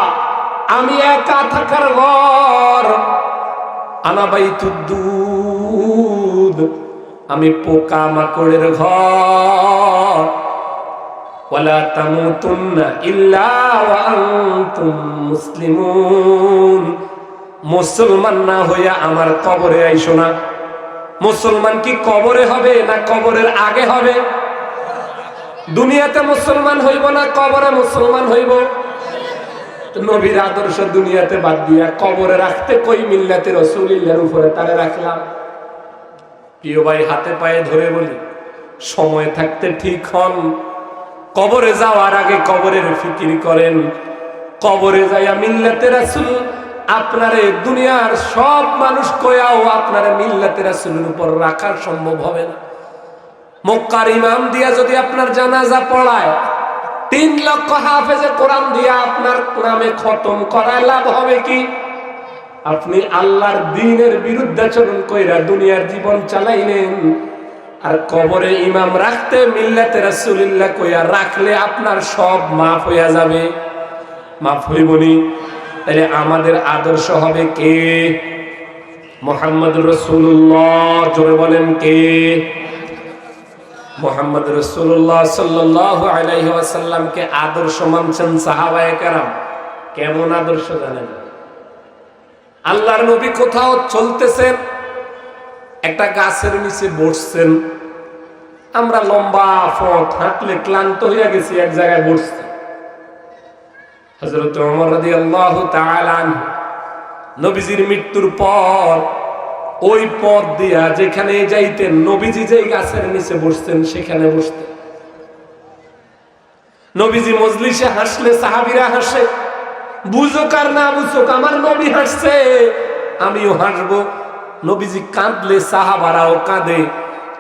আমি একা থাকার ঘর। আনা বাইতুদ্দুদ, আমি পোকা মাকড়ের ঘর। ওয়ালা তামুতুন্না ইল্লা ওয়া আনতুম মুসলিমুন। মুসলমান না হইয়া আমার কবরে আইসো না। মুসলমান কি কবরে হবে না কবরের আগে হবে? দুনিয়াতে মুসলমান হইব না কবরে মুসলমান হইব? নবীর আদর্শ দুনিয়াতে বাদ দিয়া কবরে রাখতে কই মিল্লাতে রাসূলিল্লাহর উপরে তারে রাখলাম। প্রিয় ভাই, হাতে পায়ে ধরে বলি, সময় থাকতে ঠিক হন। কবরে যাওয়ার আগে কবরের ফিকির করেন। কবরে যাইয়া মিল্লাতে রাসূল আপনারে দুনিয়ার সব মানুষ কয়াও আপনারে মিল্লাতে রাসূলের উপর রাখা সম্ভব হবে না। মক্কার ইমাম দিয়া যদি আপনার জানাজা পড়ায়, 3 লক্ষ হাফেজে কোরআন দিয়া আপনার নামে খতম করায় লাভ হবে কি? আপনি আল্লাহর দ্বীনের বিরুদ্ধাচরণ কইরা দুনিয়ার জীবন চালাইলেন, আর কবরে ইমাম রাখতে মিল্লাতে রাসূলিল্লাহ কইয়া রাখলে আপনার সব মাফ হইয়া যাবে। মাফ হইবনি? তাহলে আমাদের আদর্শ হবে কে? মুহাম্মদুর রাসূলুল্লাহ। জোরে বলেন কে? মুহাম্মদ রাসূলুল্লাহ সাল্লাল্লাহু আলাইহি ওয়াসাল্লামকে আদর্শ মানছেন সাহাবায়ে কেরাম। কেমন আদর্শ জানেন? আল্লাহর নবী কোথাও চলতেছেন, একটা গাছের নিচে বসছেন। আমরা লম্বা পথ হাঁটলে ক্লান্ত হইয়া গেছি, এক জায়গায় বসছি। হযরত ওমর রাদিয়াল্লাহু তাআলা আনহু নবীজির মৃত্যুর পর ওই পথ দিয়া যেখানে যাইতেন, নবীজি যেই গাছের নিচে বসতেন সেখানে বসতেন। নবীজি মজলিসে হাসলে সাহাবীরা হাসে, বুঝুক আর না বুঝুক আমার নবী হাসছে আমিও হাসবো। নবীজি কাঁদলে সাহাবারাও কাঁদে।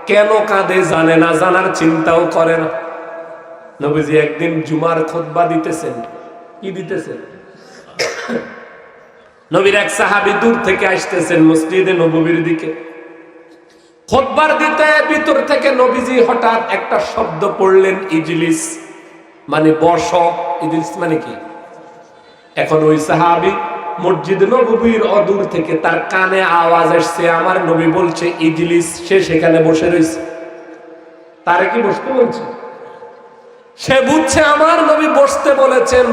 কেন কাঁদে জানে না, জানার চিন্তাও করে না। নবীজি একদিন জুমার খুতবা দিতেছেন। কি দিতেছেন? নবীর এক সাহাবী দূর থেকে আসতেছেন মসজিদে নববীর দিকে খুতবার দিতে। ভিতর থেকে নবীজি হঠাৎ একটা শব্দ পড়লেন, ইজলিস, মানে বস। ইজলিস মানে কি? এখন ওই সাহাবী মসজিদ নববীর অদূর থেকে তার কানে আওয়াজ আসছে, আমার নবী বলছে ইজলিস। সে সেখানে বসে রয়েছে। তারে কি বসতে বলছে? সে বুঝছে আমার নবী বসতে বলেছেন।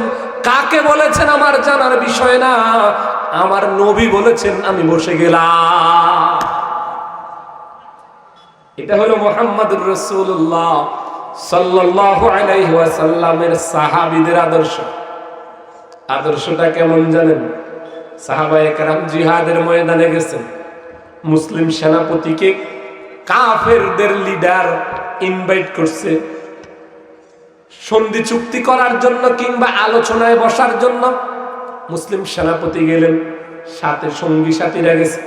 কাকে বলেছেন আমার জানার বিষয় না, আমার নবী বলেছেন, আমি বসে গেলাম। এটা হলো মুহাম্মদুর রাসূলুল্লাহ সাল্লাল্লাহু আলাইহি ওয়াসাল্লামের সাহাবীদের আদর্শ। আদর্শটা কেমন জানেন? সাহাবায়ে কেরাম জিহাদের ময়দানে গেছেন। মুসলিম সেনাপতিকে কাফেরদের লিডার ইনভাইট করছে সন্ধি চুক্তি করার জন্য কিংবা আলোচনায় বসার জন্য। মুসলিম সেনাপতি গেলেন, সাথে সঙ্গী সাথীরা গেছে।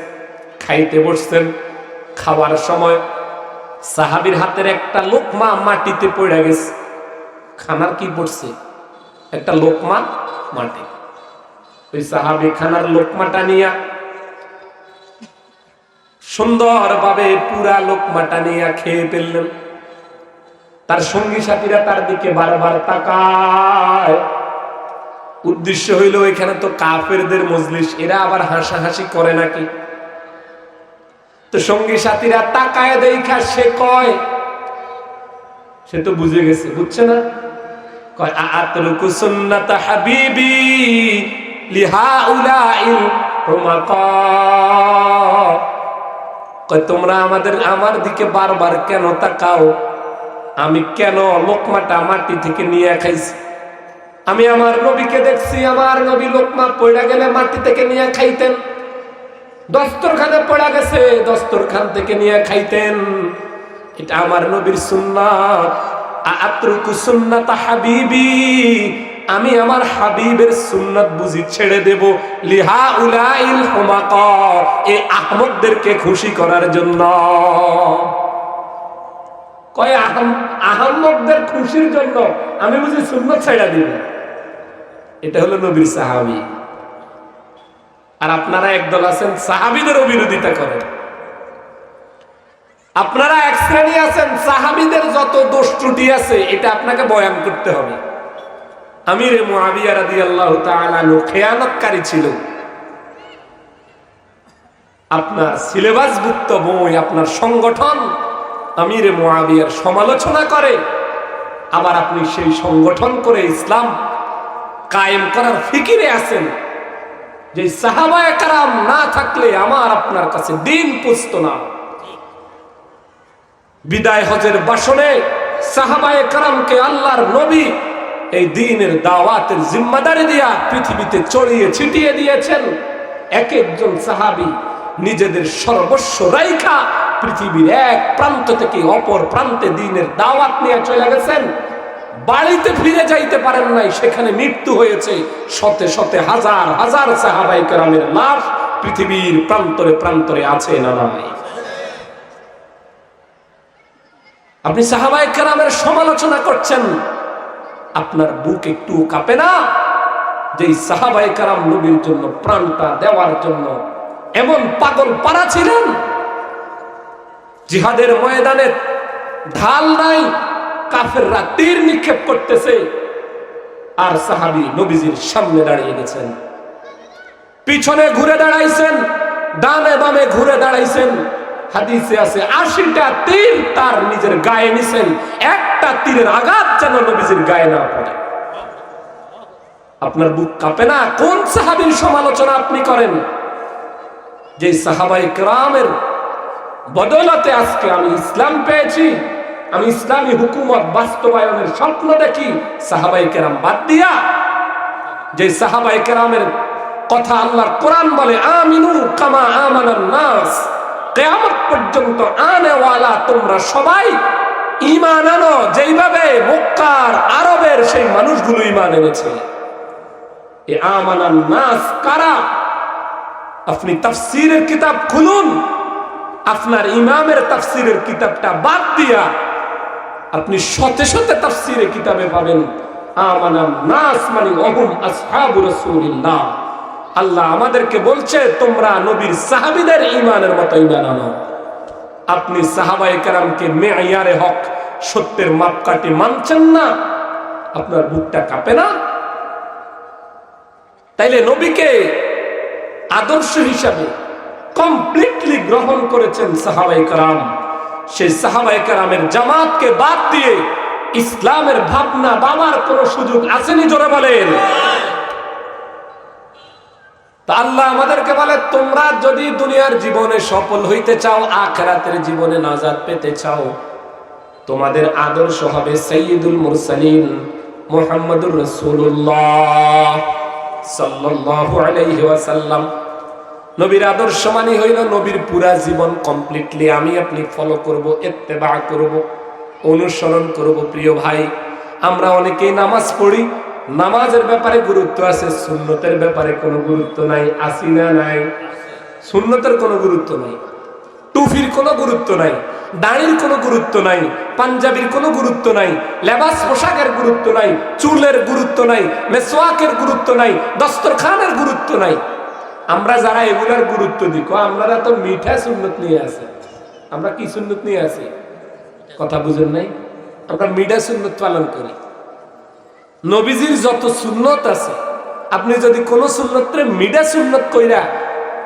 খাইতে বসছেন। খাওয়ার সময় সাহাবীর হাতের একটা লোকমা মাটিতে পড়ে গেছে। খানার কি পড়ছে? একটা লোকমা মাটি। ওই সাহাবী খানার লোকমাটা নিয়ে সুন্দরভাবে পুরা লোকমাটা নিয়ে খেয়ে ফেললেন। তার সঙ্গী সাথীরা তার দিকে বারবার তাকায়। উদ্দেশ্য হইল এখানে তো কাফেরদের মজলিস, এরা আবার হাসাহাসি করে নাকি। তো সঙ্গী সাথীরা তাকায় দেখা সে কয়, সে তো বুঝে গেছে, বুঝছে না, কয় আতরুকু সুন্নাত হাবিবি লিহাউলাইল হুমাকা। কয় তোমরা আমার দিকে বারবার কেন তাকাও? আমি কেন লোকমাটা মাটি থেকে নিয়ে খাইছি? আমি আমার নবীকে দেখছি, আমার নবী লোকমা পড়ে গেলে মাটি থেকে নিয়ে খাইতেন। দস্তরখানে পড়ে গেছে, দস্তরখান থেকে নিয়ে খাইতেন। এটা আমার নবীর সুন্নাত। আতরুকু সুন্নাত হাবিবি, আমি আমার হাবিবের সুন্নাত বুঝি ছেড়ে দেব লিহাউলাইল হুমাকা, এই আহমদদেরকে খুশি করার জন্য। কয় আহমদদের খুশির জন্য আমি বুঝি সুন্নাত ছেড়ে দিব? এটা হলো নবীর সাহাবী। আর আপনারা একদল আছেন সাহাবীদেরও বিরোধিতা করেন। আপনারা এক শ্রেণী আছেন সাহাবীদের যত দোষ ত্রুটি আছে এটা আপনাকে বয়ান করতে হবে। আমিরে মুআবিয়া রাদিয়াল্লাহু তাআলা আনহু খেয়ানতকারী ছিল। আপনার সিলেবাসভুক্ত বই, আপনার সংগঠন আমিরে মুআবিয়ার সমালোচনা করে, আবার আপনি সেই সংগঠন করে ইসলাম কায়েম করার ফিকিরে আছেন যে সাহাবায়ে কেরাম না থাকলে আমার আপনার কাছে দিন পৌঁছতো না। বিদায় হজের ভাষণে সাহাবায়ে কেরামকে আল্লাহর নবী এই দ্বীনের দাওয়াতের জিম্মাদারি দিয়া পৃথিবীতে ছড়িয়ে ছিটিয়ে দিয়েছেন। এক একজন সাহাবী নিজেদের সর্বস্ব রাইখা পৃথিবীর এক প্রান্ত থেকে অপর প্রান্তে দ্বীনের দাওয়াত নিয়ে চলে গেছেন। বাড়িতে ফিরে যাইতে পারেন নাই, সেখানে মৃত্যু হয়েছে। শতে শতে হাজার হাজার সাহাবায়ে কেরামের লাশ পৃথিবীর প্রান্তরে প্রান্তরে আছে না নাই? আপনি সাহাবায়ে কেরামের সমালোচনা করছেন, আপনার বুক একটু কাঁপে না? যে সাহাবায়ে কেরাম নবীর জন্য প্রাণটা দেওয়ার জন্য এমন পাগল পারা ছিলেন। জিহাদের ময়দানে ঢাল নাই, কাফেররা তীর নিক্ষেপ করতেছে, আর সাহাবী নবীজির সামনে দাঁড়িয়ে গেছেন। পিছনে ঘুরে দাঁড়াইছেন, ডানে বামে ঘুরে দাঁড়াইছেন। হাদিসে আছে 80টা তীর তার নিজের গায়ে নিছেন, একটা তীরের আঘাত যেন নবীজির গায়ে না পড়ে। আপনার বুক কাঁপে না? কোন সাহাবীর সমালোচনা আপনি করেন? যে সাহাবায়ে কেরামের বদৌলতে আজকে আমি ইসলাম পেয়েছি, আমি ইসলামী হুকুমত বাস্তবায়নের স্বপ্ন দেখি সাহাবায়ে কেরাম বাদ দিয়া। যে সাহাবায়ে কেরামের কথা আল্লাহর কোরআন বলে, আমিনু কামা আমানান নাস, কিয়ামত পর্যন্ত আনেওয়ালা তোমরা সবাই ঈমান আনো যেইভাবে মক্কার আরবের সেই মানুষগুলো ঈমান এনেছে। এই আমানান নাস কারা? আপনি তাফসীরের কিতাব খুলুন, আপনার ইমামের তাফসীরের কিতাবটা বাদ দিয়া আপনি শতে শতে তাফসীরের কিতাবে পাবেন আমানান নাস মানে ওহুম আসহাবু রাসূলিল্লাহ। আল্লাহ আমাদেরকে বলছে তোমরা নবীর সাহাবীদের ঈমানের মতো ঈমান আনো। আপনি সাহাবায়ে কেরামকে মেয়ারে হক, সত্যের মাপকাঠি মানছেন না, আপনার বুকটা কাঁপে না? তাইলে নবীকে আদর্শ হিসাবে কমপ্লিটলি গ্রহণ করেছেন সাহাবায়ে কেরাম। সেই সাহাবায়ে কেরামের জামাতকে বাদ দিয়ে ইসলামের ভাবনা বাবার কোন সুযোগ আসেনি? জোরে বলেন। তা আল্লাহ আমাদেরকে বলে, তোমরা যদি দুনিয়ার জীবনে সফল হইতে চাও, আখিরাতের জীবনে নাজাত পেতে চাও, তোমাদের আদর্শ হবে সাইয়্যিদুল মুরসালিন মুহাম্মদুর রাসূলুল্লাহ সাল্লাল্লাহু আলাইহি ওয়াসাল্লাম। নবীর আদর্শ মানে হইল নবীর পুরা জীবন কমপ্লিটলি আমি আপনি ফলো করব, ইত্তেবা করব, অনুসরণ করব। প্রিয় ভাই, আমরা অনেকেই নামাজ পড়ি, নামাজের ব্যাপারে গুরুত্ব আছে, সুন্নতের ব্যাপারে কোনো গুরুত্ব নাই। আসি না নাই? সুন্নতের কোনো গুরুত্ব নাই, টুফির কোনো গুরুত্ব নাই, দাড়ির কোনো গুরুত্ব নাই, পাঞ্জাবির কোনো গুরুত্ব নাই, লেবাস পোশাকের গুরুত্ব নাই, চুলের গুরুত্ব নাই, মেসওয়াকের গুরুত্ব নাই, দস্তরখানের গুরুত্ব নাই। আমরা যারা এগুলার গুরুত্ব দিই, আমরা তো মিঠা সুন্নত নিয়ে আছে। আমরা কি সুন্নত নিয়ে আছি? কথা বুঝেন নাই? আমরা মিঠা সুন্নত পালন করি। নবীজির যত সুন্নত আছে, আপনি যদি কোন সুন্নতরে মিডা সুন্নত কইরা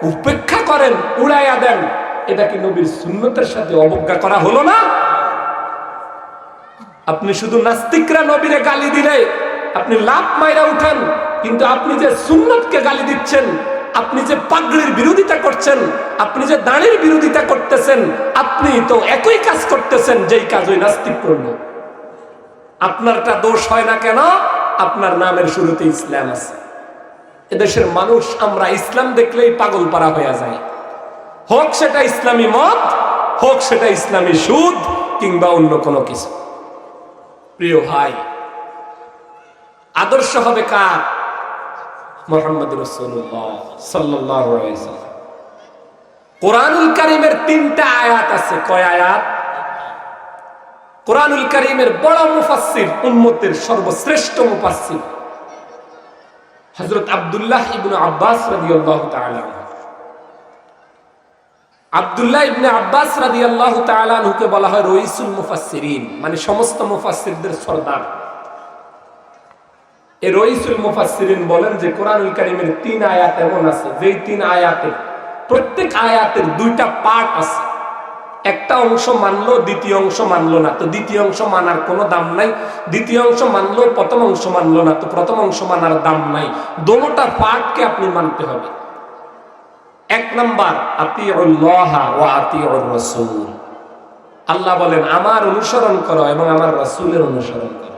উপেক্ষা করেন, উড়াইয়া দেন, এটা কি নবীর সুন্নতের সাথে অবজ্ঞা করা হলো না? আপনি শুধু নাস্তিকরা নবীরে গালি দিলে আপনি লাভ মাইরা উঠেন, কিন্তু আপনি যে সুন্নতকে গালি দিচ্ছেন, আপনি যে পাগড়ির বিরোধিতা করছেন, আপনি যে দাড়ির বিরোধিতা করতেছেন, আপনি তো একই কাজ করতেছেন যেই কাজ ওই নাস্তিক করলো। আপনারটা দোষ হয় না কেন? আপনার নামের শুরুতে ইসলাম আছে। এদেশের মানুষ আমরা ইসলাম দেখলেই পাগল পারা হয়ে যায়, হোক সেটা ইসলামী মত, হোক সেটা ইসলামী সুদ কিংবা অন্য কোনো কিছু। প্রিয় ভাই, আদর্শ হবে কার? মুহাম্মদ রাসূলুল্লাহ সাল্লাল্লাহু আলাইহি ওয়াসাল্লাম। কোরআনুল কারীমের 3টা আয়াত আছে। কয় আয়াত? কোরআনুল কারীমের বড় মুফাসসির, উম্মতের সর্বশ্রেষ্ঠ মুফাসসির হযরত আব্দুল্লাহ ইবনে আব্বাস রাদিয়াল্লাহু তাআলা আনহু। আব্দুল্লাহ ইবনে আব্বাস রাদিয়াল্লাহু তাআলা আনহুকে বলা হয় রইসুল মুফাসসিরিন, মানে সমস্ত মুফাসসিরদের সরদার। এই রইসুল মুফাসসিরিন বলেন যে কোরআনুল কারীমের 3 আয়াত এমন আছে, যেই 3 আয়াতে প্রত্যেক আয়াতের 2টা পার্ট আছে। একটা অংশ মানলো, দ্বিতীয় অংশ মানলো না, তো দ্বিতীয় অংশ মানার কোনো দাম নাই। দ্বিতীয় অংশ মানলো, প্রথম অংশ মানলো না, তো প্রথম অংশ মানার দাম নাই। দোনোটা পার্টকে আপনি মানতে হবে। 1 নাম্বার, আতিউল্লাহ ওয়া আতিউর রাসূল। আল্লাহ বলেন আমার অনুসরণ করো এবং আমার রাসূলের অনুসরণ করো।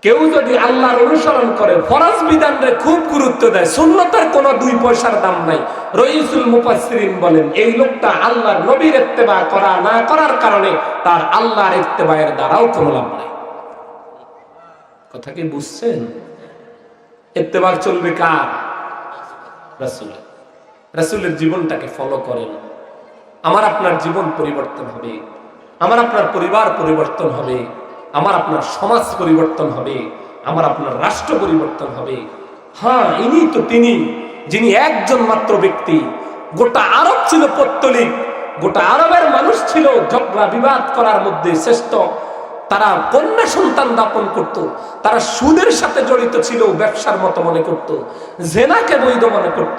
কেউ যদি আল্লাহর অনুসরণ করে, ফরজ বিধানরে খুব গুরুত্ব দেয়, সুন্নতের কোনো 2 পয়সার দাম নাই, রইসুল মুফাসসিরিন বলেন এই লোকটা আল্লাহর নবীর ইত্তেবা করা না করার কারণে তার আল্লাহর ইত্তেবায়ের দ্বারাও কোনো লাভ নাই। কথা কি বুঝছেন? ইত্তেবা চলবে কার? রাসূলের। রাসূলের জীবনটাকে ফলো করেন, আমার আপনার জীবন পরিবর্তন হবে, আমার আপনার পরিবার পরিবর্তন হবে, আমার আপনার সমাজ পরিবর্তন হবে, আমার আপনার রাষ্ট্র পরিবর্তন হবে। হ্যাঁ, ইনি তো তিনি যিনি একজন মাত্র ব্যক্তি। গোটা আরব ছিল পৌত্তলিক, গোটা আরবের মানুষ ছিল ঝগড়া বিবাদ করার মধ্যে শ্রেষ্ঠ। তারা কন্যা সন্তান দাপন করত, তারা সুদের সাথে জড়িত ছিল, ব্যবসার মতো মনে করত, জেনাকে বৈধ মনে করত,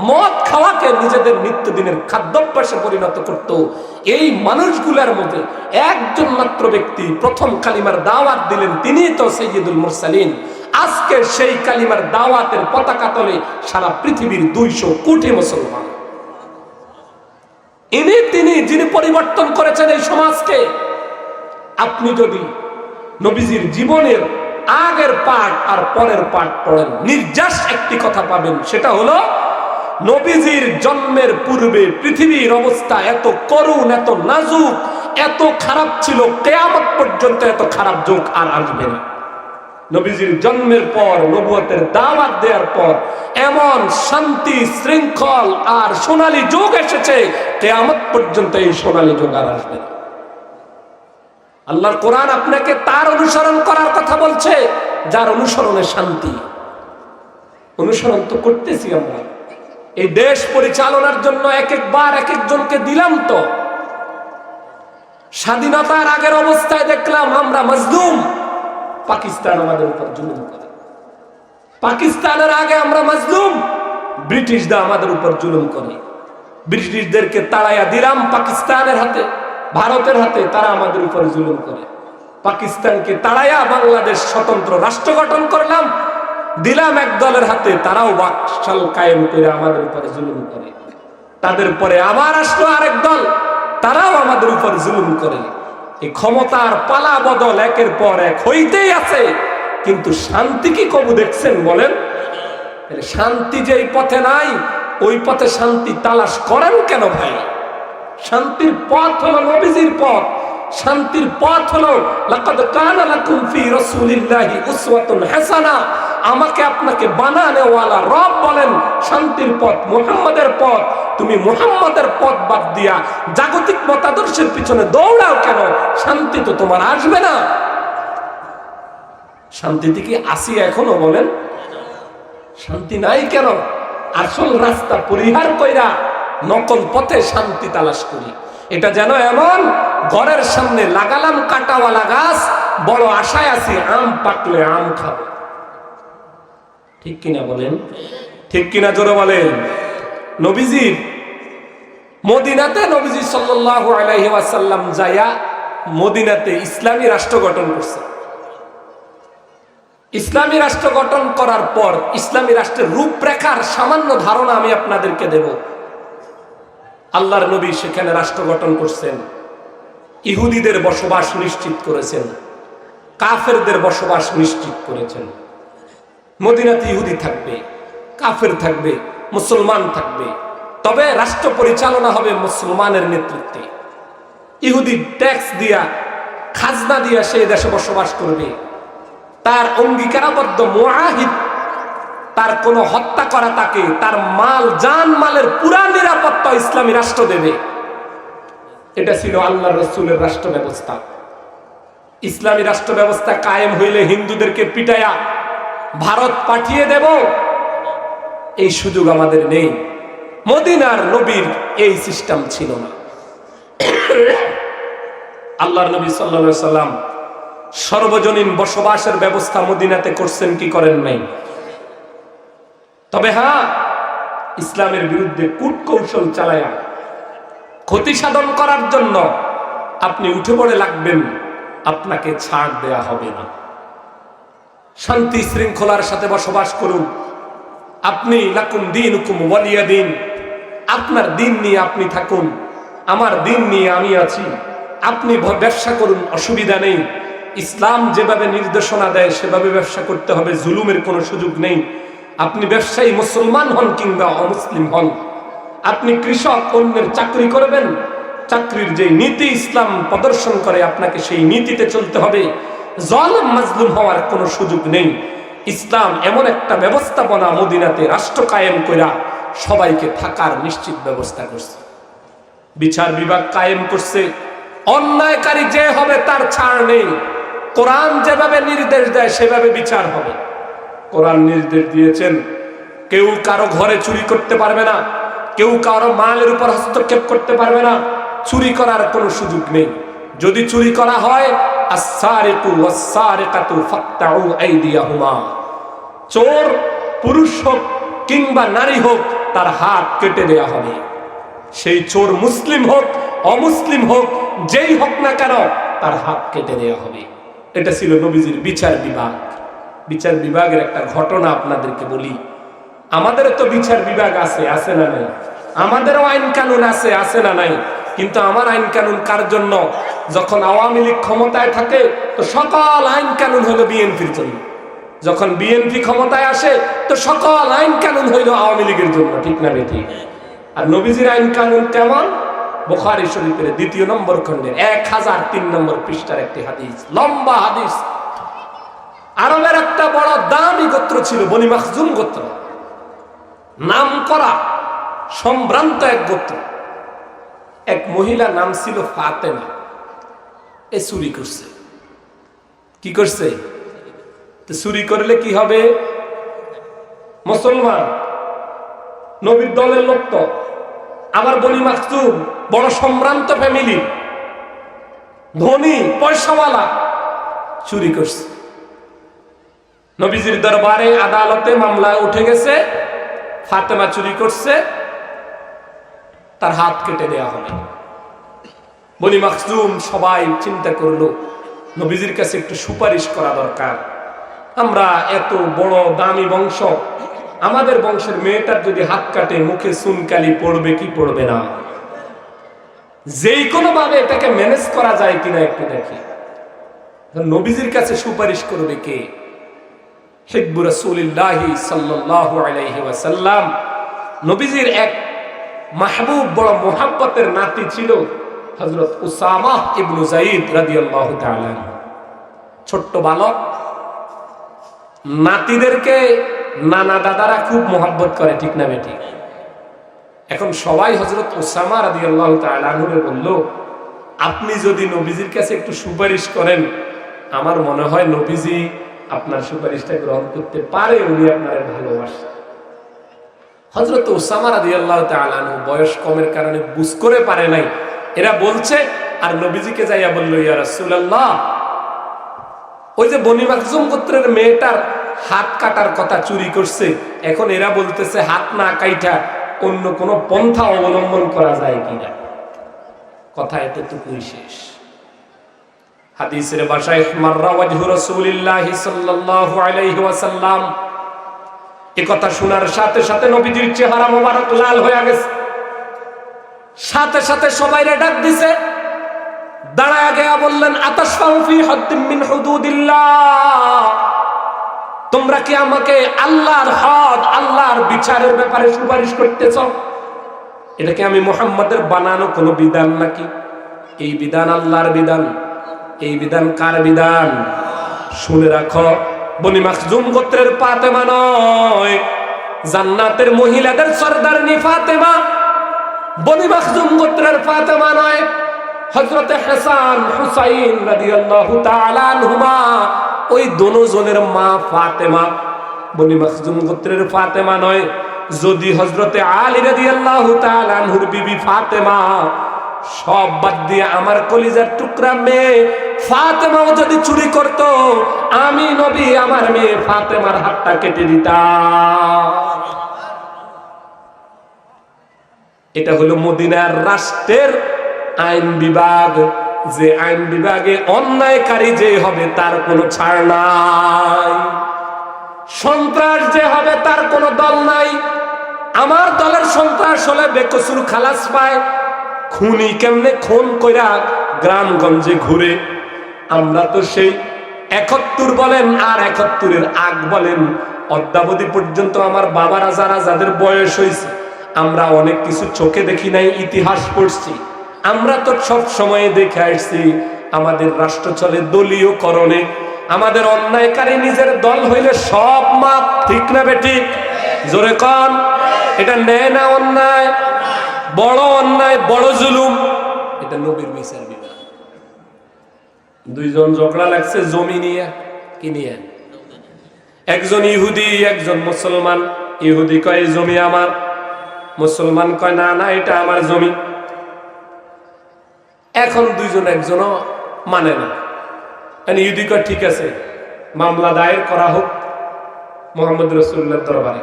মদ খাওয়াকে নিজেদের নিত্যদিনের খাদ্যাভ্যাসে পরিণত করত। এই মানুষগুলোর মধ্যে একজন মাত্র ব্যক্তি প্রথম কালিমার দাওয়াত দিলেন, তিনি তো সাইয়্যিদুল মুরসালিন। আজকে সেই কালিমার দাওয়াতের পতাকা তলে সারা পৃথিবীর 200 কোটি মুসলমান। তিনি যিনি পরিবর্তন করেছেন এই সমাজকে। আপনি যদি নবীজির জীবনের আগের পাঠ আর পরের পাঠ পড়েন, নির্যাস একটি কথা পাবেন, সেটা হলো নবীজির জন্মের পূর্বে পৃথিবীর অবস্থা এত করুণ, এত নাজুক, এত খারাপ ছিল, কিয়ামত পর্যন্ত এত খারাপ যুগ আর আসবে না। নবীজির জন্মের পর, নবুয়তের দাওয়াত দেওয়ার পর এমন শান্তি, শৃঙ্খল আর সোনালী যুগ এসেছে, কিয়ামত পর্যন্ত এই সোনালী যুগ আর আসবে না। আল্লাহর কোরআন আপনাকে তার অনুসরণ করার কথা বলছে যার অনুসরণে শান্তি। অনুসরণ তো করতেছি আমরা। এই দেশ পরিচালনার জন্য এক একবার এক একজনকে দিলাম। তো স্বাধীনতার আগের অবস্থায় দেখলাম আমরা মজলুম, পাকিস্তান আমাদের উপর জুলুম করে। পাকিস্তানের আগে আমরা মজলুম, ব্রিটিশরা আমাদের উপর জুলুম করে। ব্রিটিশদেরকে তাড়াইয়া দিলাম পাকিস্তানের হাতে, ভারতের হাতে, তারা আমাদের উপর জুলুম করে। পাকিস্তানকে তাড়াইয়া বাংলাদেশ স্বতন্ত্র রাষ্ট্র গঠন করলাম, দিলাম এক দলের হাতে, তারাও বাকশাল কায়েম করে আমাদের উপরে জুলুম করে। তাদের পরে আবার আসলো আরেক দল, তারাও আমাদের উপর জুলুম করে। এই ক্ষমতার পালা বদল একের পর এক হইতেই আছে, কিন্তু শান্তি কি কবু দেখছেন বলেন? শান্তি যেই পথে নাই, ওই পথে শান্তি তালাশ করেন কেন ভাই? শান্তির পথ হলো নবীজির পথ। শান্তির পথ হলো লাকাদ কানা লাকুম ফি রাসূলিল্লাহি উসওয়াতুন হাসানা। আমাকে আপনাকে বানানেওয়ালা রব বলেন শান্তির পথ মুহাম্মাদের পথ। তুমি মুহাম্মাদের পথ বাদ দিয়া জাগতিক মতাদর্শের পিছনে দৌড়াও কেন? শান্তি তো তোমার আসবে না। শান্তিতে কি আসি এখনো বলেন? শান্তি নাই কেন? আসল রাস্তা পরিহার কইরা নকল পথে শান্তি তালাশ করি। এটা যেন এমন ঘরের সামনে লাগালাম কাটাওয়ালা গাছ, বড় আশায় আছি আম পাকলে আম খাবো। ঠিক কিনা বলেন? ঠিক কিনা জোরে বলেন? নবীজির মদিনাতে, নবীজি সাল্লাল্লাহু আলাইহি ওয়াসাল্লাম যায়া মদিনাতে ইসলামী রাষ্ট্র গঠন করছে। ইসলামী রাষ্ট্র গঠন করার পর ইসলামী রাষ্ট্রের রূপরেখার সামান্য ধারণা আমি আপনাদেরকে দেব। আল্লাহর নবী সেখানে রাষ্ট্র গঠন করছেন, ইহুদিদের বসবাস নিশ্চিত করেছেন, কাফেরদের বসবাস নিশ্চিত করেছেন। মদিনাতে ইহুদি থাকবে, কাফের থাকবে, মুসলমান থাকবে, তবে রাষ্ট্র পরিচালনা হবে মুসলমানের নেতৃত্বে। ইহুদি ট্যাক্স দিয়া, খাজনা দিয়া সেই দেশে বসবাস করবে। তার অঙ্গীকারাবদ্ধ মুআহিদ, তার কোনো হত্যা করা তাকে তার মাল, জান মালের পুরা নিরাপত্তা ইসলামী রাষ্ট্র দেবে। এটা ছিল আল্লাহর রাসূলের রাষ্ট্র ব্যবস্থা। ইসলামী রাষ্ট্র ব্যবস্থা কায়েম হইলে হিন্দুদেরকে পিটায়া ভারত পাঠিয়ে দেব, এই সুযোগ আমাদের নেই। মদিনার নবীর এই সিস্টেম ছিল না। আল্লাহর নবী সাল্লাল্লাহু আলাইহি সাল্লাম সর্বজনীন বসবাসের ব্যবস্থা মদিনাতে করছেন কি করেন নাই? তবে হ্যাঁ, ইসলামের বিরুদ্ধে কূটকৌশল চালায়া ক্ষতি সাধন করার জন্য আপনি উঠে পড়ে লাগবেন, আপনাকে ছাড় দেয়া হবে না। শান্তি শৃঙ্খলার সাথে বসবাস করুন। আপনি লাকুম দীনুকুম ওয়ালিয়া দিন, আপনার দিন নিয়ে আপনি থাকুন, আমার দিন নিয়ে আমি আছি। আপনি ব্যবসা করুন, অসুবিধা নেই। ইসলাম যেভাবে নির্দেশনা দেয় সেভাবে ব্যবসা করতে হবে, জুলুমের কোনো সুযোগ নেই। আপনি ব্যবসায়ী মুসলমান হন কিংবা অমুসলিম হন, আপনি কৃষক, অন্যের চাকরি করবেন, চাকরির যে নীতি ইসলাম প্রদর্শন করে আপনাকে সেই নীতিতে চলতে হবে। জালেম মাজলুম হওয়ার কোনো সুযোগ নেই। ইসলাম এমন একটা ব্যবস্থাপনা মদিনাতে রাষ্ট্র কায়েম কইরা সবাইকে থাকার নিশ্চিত ব্যবস্থা করছে। বিচার বিভাগ কায়েম করছে, অন্যায়কারী যে হবে তার ছাড় নেই। কোরআন যেভাবে নির্দেশ দেয় সেভাবে বিচার হবে। কোরআন নির্দেশ দিয়েছেন কেউ কারো ঘরে চুরি করতে পারবে না, কেউ কারো মালের উপর হস্তক্ষেপ করতে পারবে না, চুরি করার কোনো সুযোগ নেই। যদি চুরি করা হয়, আস-সারিকু ওয়াস-সারিকাতু ফাকতাউ আইদিয়াহুমা, চোর পুরুষ হোক কিংবা নারী হোক তার হাত কেটে দেয়া হবে। সেই চোর মুসলিম হোক অমুসলিম হোক, যেই হোক না কেন তার হাত কেটে দেয়া হবে। এটা ছিল নবীজির বিচার বিভাগ। বিচার বিভাগের একটা ঘটনা আপনাদেরকে বলি। আমাদেরও তো বিচার বিভাগ আছে, আছে না নাই? আমাদেরও আইন কানুন আছে, আছে না নাই? কিন্তু আমার আইন কানুন কার জন্য? যখন আওয়ামী লীগ ক্ষমতায় থাকে তো সকল আইন কানুন হলো বিএনপির জন্য, যখন বিএনপি ক্ষমতায় আসে তো সকল আইন কানুন হইল আওয়ামী লীগের জন্য। ঠিক না বেঠিক? আর নবীজির আইন কানুন কেমন? বুখারী শরীফের 2 নম্বর খণ্ডের 1003 নম্বর পৃষ্ঠার একটি হাদিস, লম্বা হাদিস। আরবের একটা বড় দামি গোত্র ছিল বনি মাখজুম গোত্র, নাম করা সম্ভ্রান্ত এক গোত্র। এক মহিলা নাম ছিল ফাতেমা, এ চুরি করছে। কি করছে? তো চুরি করলে কি হবে? মুসলমান, নবীর দলের লোক তো, আবার বনি মাখজুম বড় সম্ভ্রান্ত ফ্যামিলি, ধনী পয়সাওয়ালা, চুরি করছে। নবীজির দরবারে আদালতে মামলা উঠে গেছে, ফাতেমা চুরি করছে, তার হাত কেটে দেওয়া হবে। বনি মাখজুম সবাই চিন্তা করলো নবীজির কাছে একটু সুপারিশ করা দরকার। আমরা এত বড় দামি বংশ, আমাদের বংশের মেয়েটার যদি হাত কাটে মুখে চুনকালি পড়বে কি পড়বে না, যেই কোনো ভাবে এটাকে ম্যানেজ করা যায় কিনা একটু দেখি। নবীজির কাছে সুপারিশ করবে কে? হিব্বু রাসূলিল্লাহি সাল্লাল্লাহু আলাইহি ওয়াসাল্লাম, নবীজির এক মাহবুব বড় মুহাব্বতের নাতি ছিল হযরত উসামা ইবনে যায়েদ রাদিয়াল্লাহু তাআলা। ছোট্ট বালক, নাতিদেরকে নানা দাদারা খুব মুহাব্বত করে, ঠিক না বেঠিক? এখন সবাই হযরত উসামা রাদিয়াল্লাহু তাআলা আনহুকে বলল, আপনি যদি নবীজির কাছে একটু সুপারিশ করেন, আমার মনে হয় নবীজি আপনার সুপারিশটা গ্রহণ করতে পারে, উনি আপনারে ভালোবাসেন। হযরত উসামা রাদিয়াল্লাহু তাআলা আনহু বয়স কমের কারণে বুঝ করে পারে নাই, এরা বলছে, আর নবীজিকে যাইয়া বলল, ইয়া রাসূলুল্লাহ, ওই যে বনি মাখজুম গোত্রের মেয়েটার হাত কাটার কথা চুরি করছে, এখন এরা বলতেছে হাত না কাইটা অন্য কোন পন্থা অবলম্বন করা যায় কিনা। কথা এতটুকুই শেষ। হাদিসের ভাষায় মাররা ওয়াজহু রাসূলিল্লাহি সাল্লাল্লাহু আলাইহি ওয়াসাল্লাম, এই কথা শোনার সাথে সাথে নবীজির চেহারা মোবারক লাল হয়ে গেছে। সাথে সাথে সবাইরে ডাক দিছে, দাঁড়ায় গিয়া বললেন, আতাশফাউ ফি হাদ্দিন মিন হুদুদিল্লাহ, তোমরা কি আমাকে আল্লাহর হদ, আল্লাহর বিচারের ব্যাপারে সুপারিশ করতেছ? এটা কি আমি মুহাম্মাদের বানানো কোনো বিধান নাকি? এই বিধান আল্লাহর বিধান। এই বিধান কার বিধান? শুনে রাখো, বনি মাখজুম গোত্রের ফাতেমা নয়, জান্নাতের মহিলাদের সরদারনি ফাতেমা বনি মাখজুম গোত্রের ফাতেমা নয়, হযরতে হাসান হুসাইন রাদিয়াল্লাহু তাআলা আনহুমা, ওই দুজনের মা ফাতেমা, বনি মাখজুম গোত্রের ফাতেমা নয়। যদি হযরতে আলী রাদিয়াল্লাহু তাআলা আনহুর বিবি ফাতেমা, সব বাদ দিয়ে আমার কলিজার টুকরা মেয়ে ফাতেমাও যদি চুরি করত, আমি নবী আমার মেয়ে ফাতেমার হাতটা কেটে দিতাম। এটা হলো মদিনার রাষ্ট্রের আইন বিভাগ, যে আইন বিভাগে অন্যায়কারী যে হবে তার কোনো ছাড় নাই, সন্ত্রাস যে হবে তার কোনো দল নাই। আমার দলের সন্ত্রাস হলে বেকসুর খালাস পায়, খুনি কেমনে খুন কইরা গ্রামগঞ্জে ঘুরে। আমরা তো সেই 71 বলেন আর 71-এর আগ বলেন, অদ্যাবধি পর্যন্ত আমার বাবারা যারা, যাদের বয়স হয়েছে, আমরা অনেক কিছু চোখে দেখি নাই, ইতিহাস পড়ছি। আমরা তো সব সময় দেখে আসছি আমাদের রাষ্ট্র চলে দলীয় করণে। আমাদের অন্যায়কারী নিজের দল হইলে সব মাপ, ঠিক না বেঠিক? জোরে কন, এটা ন্যায় না অন্যায়? বড় অন্যায়, বড় জুলুম। এটা নবীর বিচার বিভাগ। দুইজন ঝগড়া লাগছে জমি নিয়ে, কি নিয়ে? একজন ইহুদি, একজন মুসলমান। ইহুদি কয় জমি আমার, মুসলমান কয় না না এটা আমার জমি। এখন দুইজন একজনও মানে না। ইহুদি কয় ঠিক আছে, মামলা দায়ের করা হোক মুহাম্মদ রাসূলুল্লাহর দরবারে।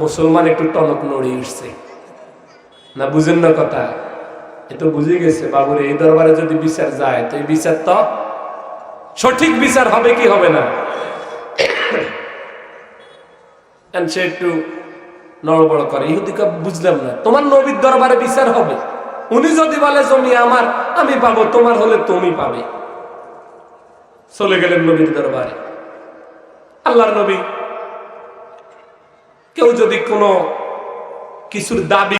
মুসলমান একটু টনক নড়ে উঠছে, না বুঝেন না কথা? এ তো বুঝে গেছে বাবুরে, এই দরবারে যদি বিচার যায় তো এই বিচার তো সঠিক বিচার হবে কি হবে না। সে একটু নড়বড় করে। ইহুদিকে বুঝলাম না, তোমার নবীর দরবারে বিচার হবে, উনি যদি বলে জমি আমার, আমি পাবো, তোমার হলে তুমি পাবে। চলে গেলেন নবীর দরবারে। আল্লাহর নবী, কেউ যদি কোনো কিছুর দাবি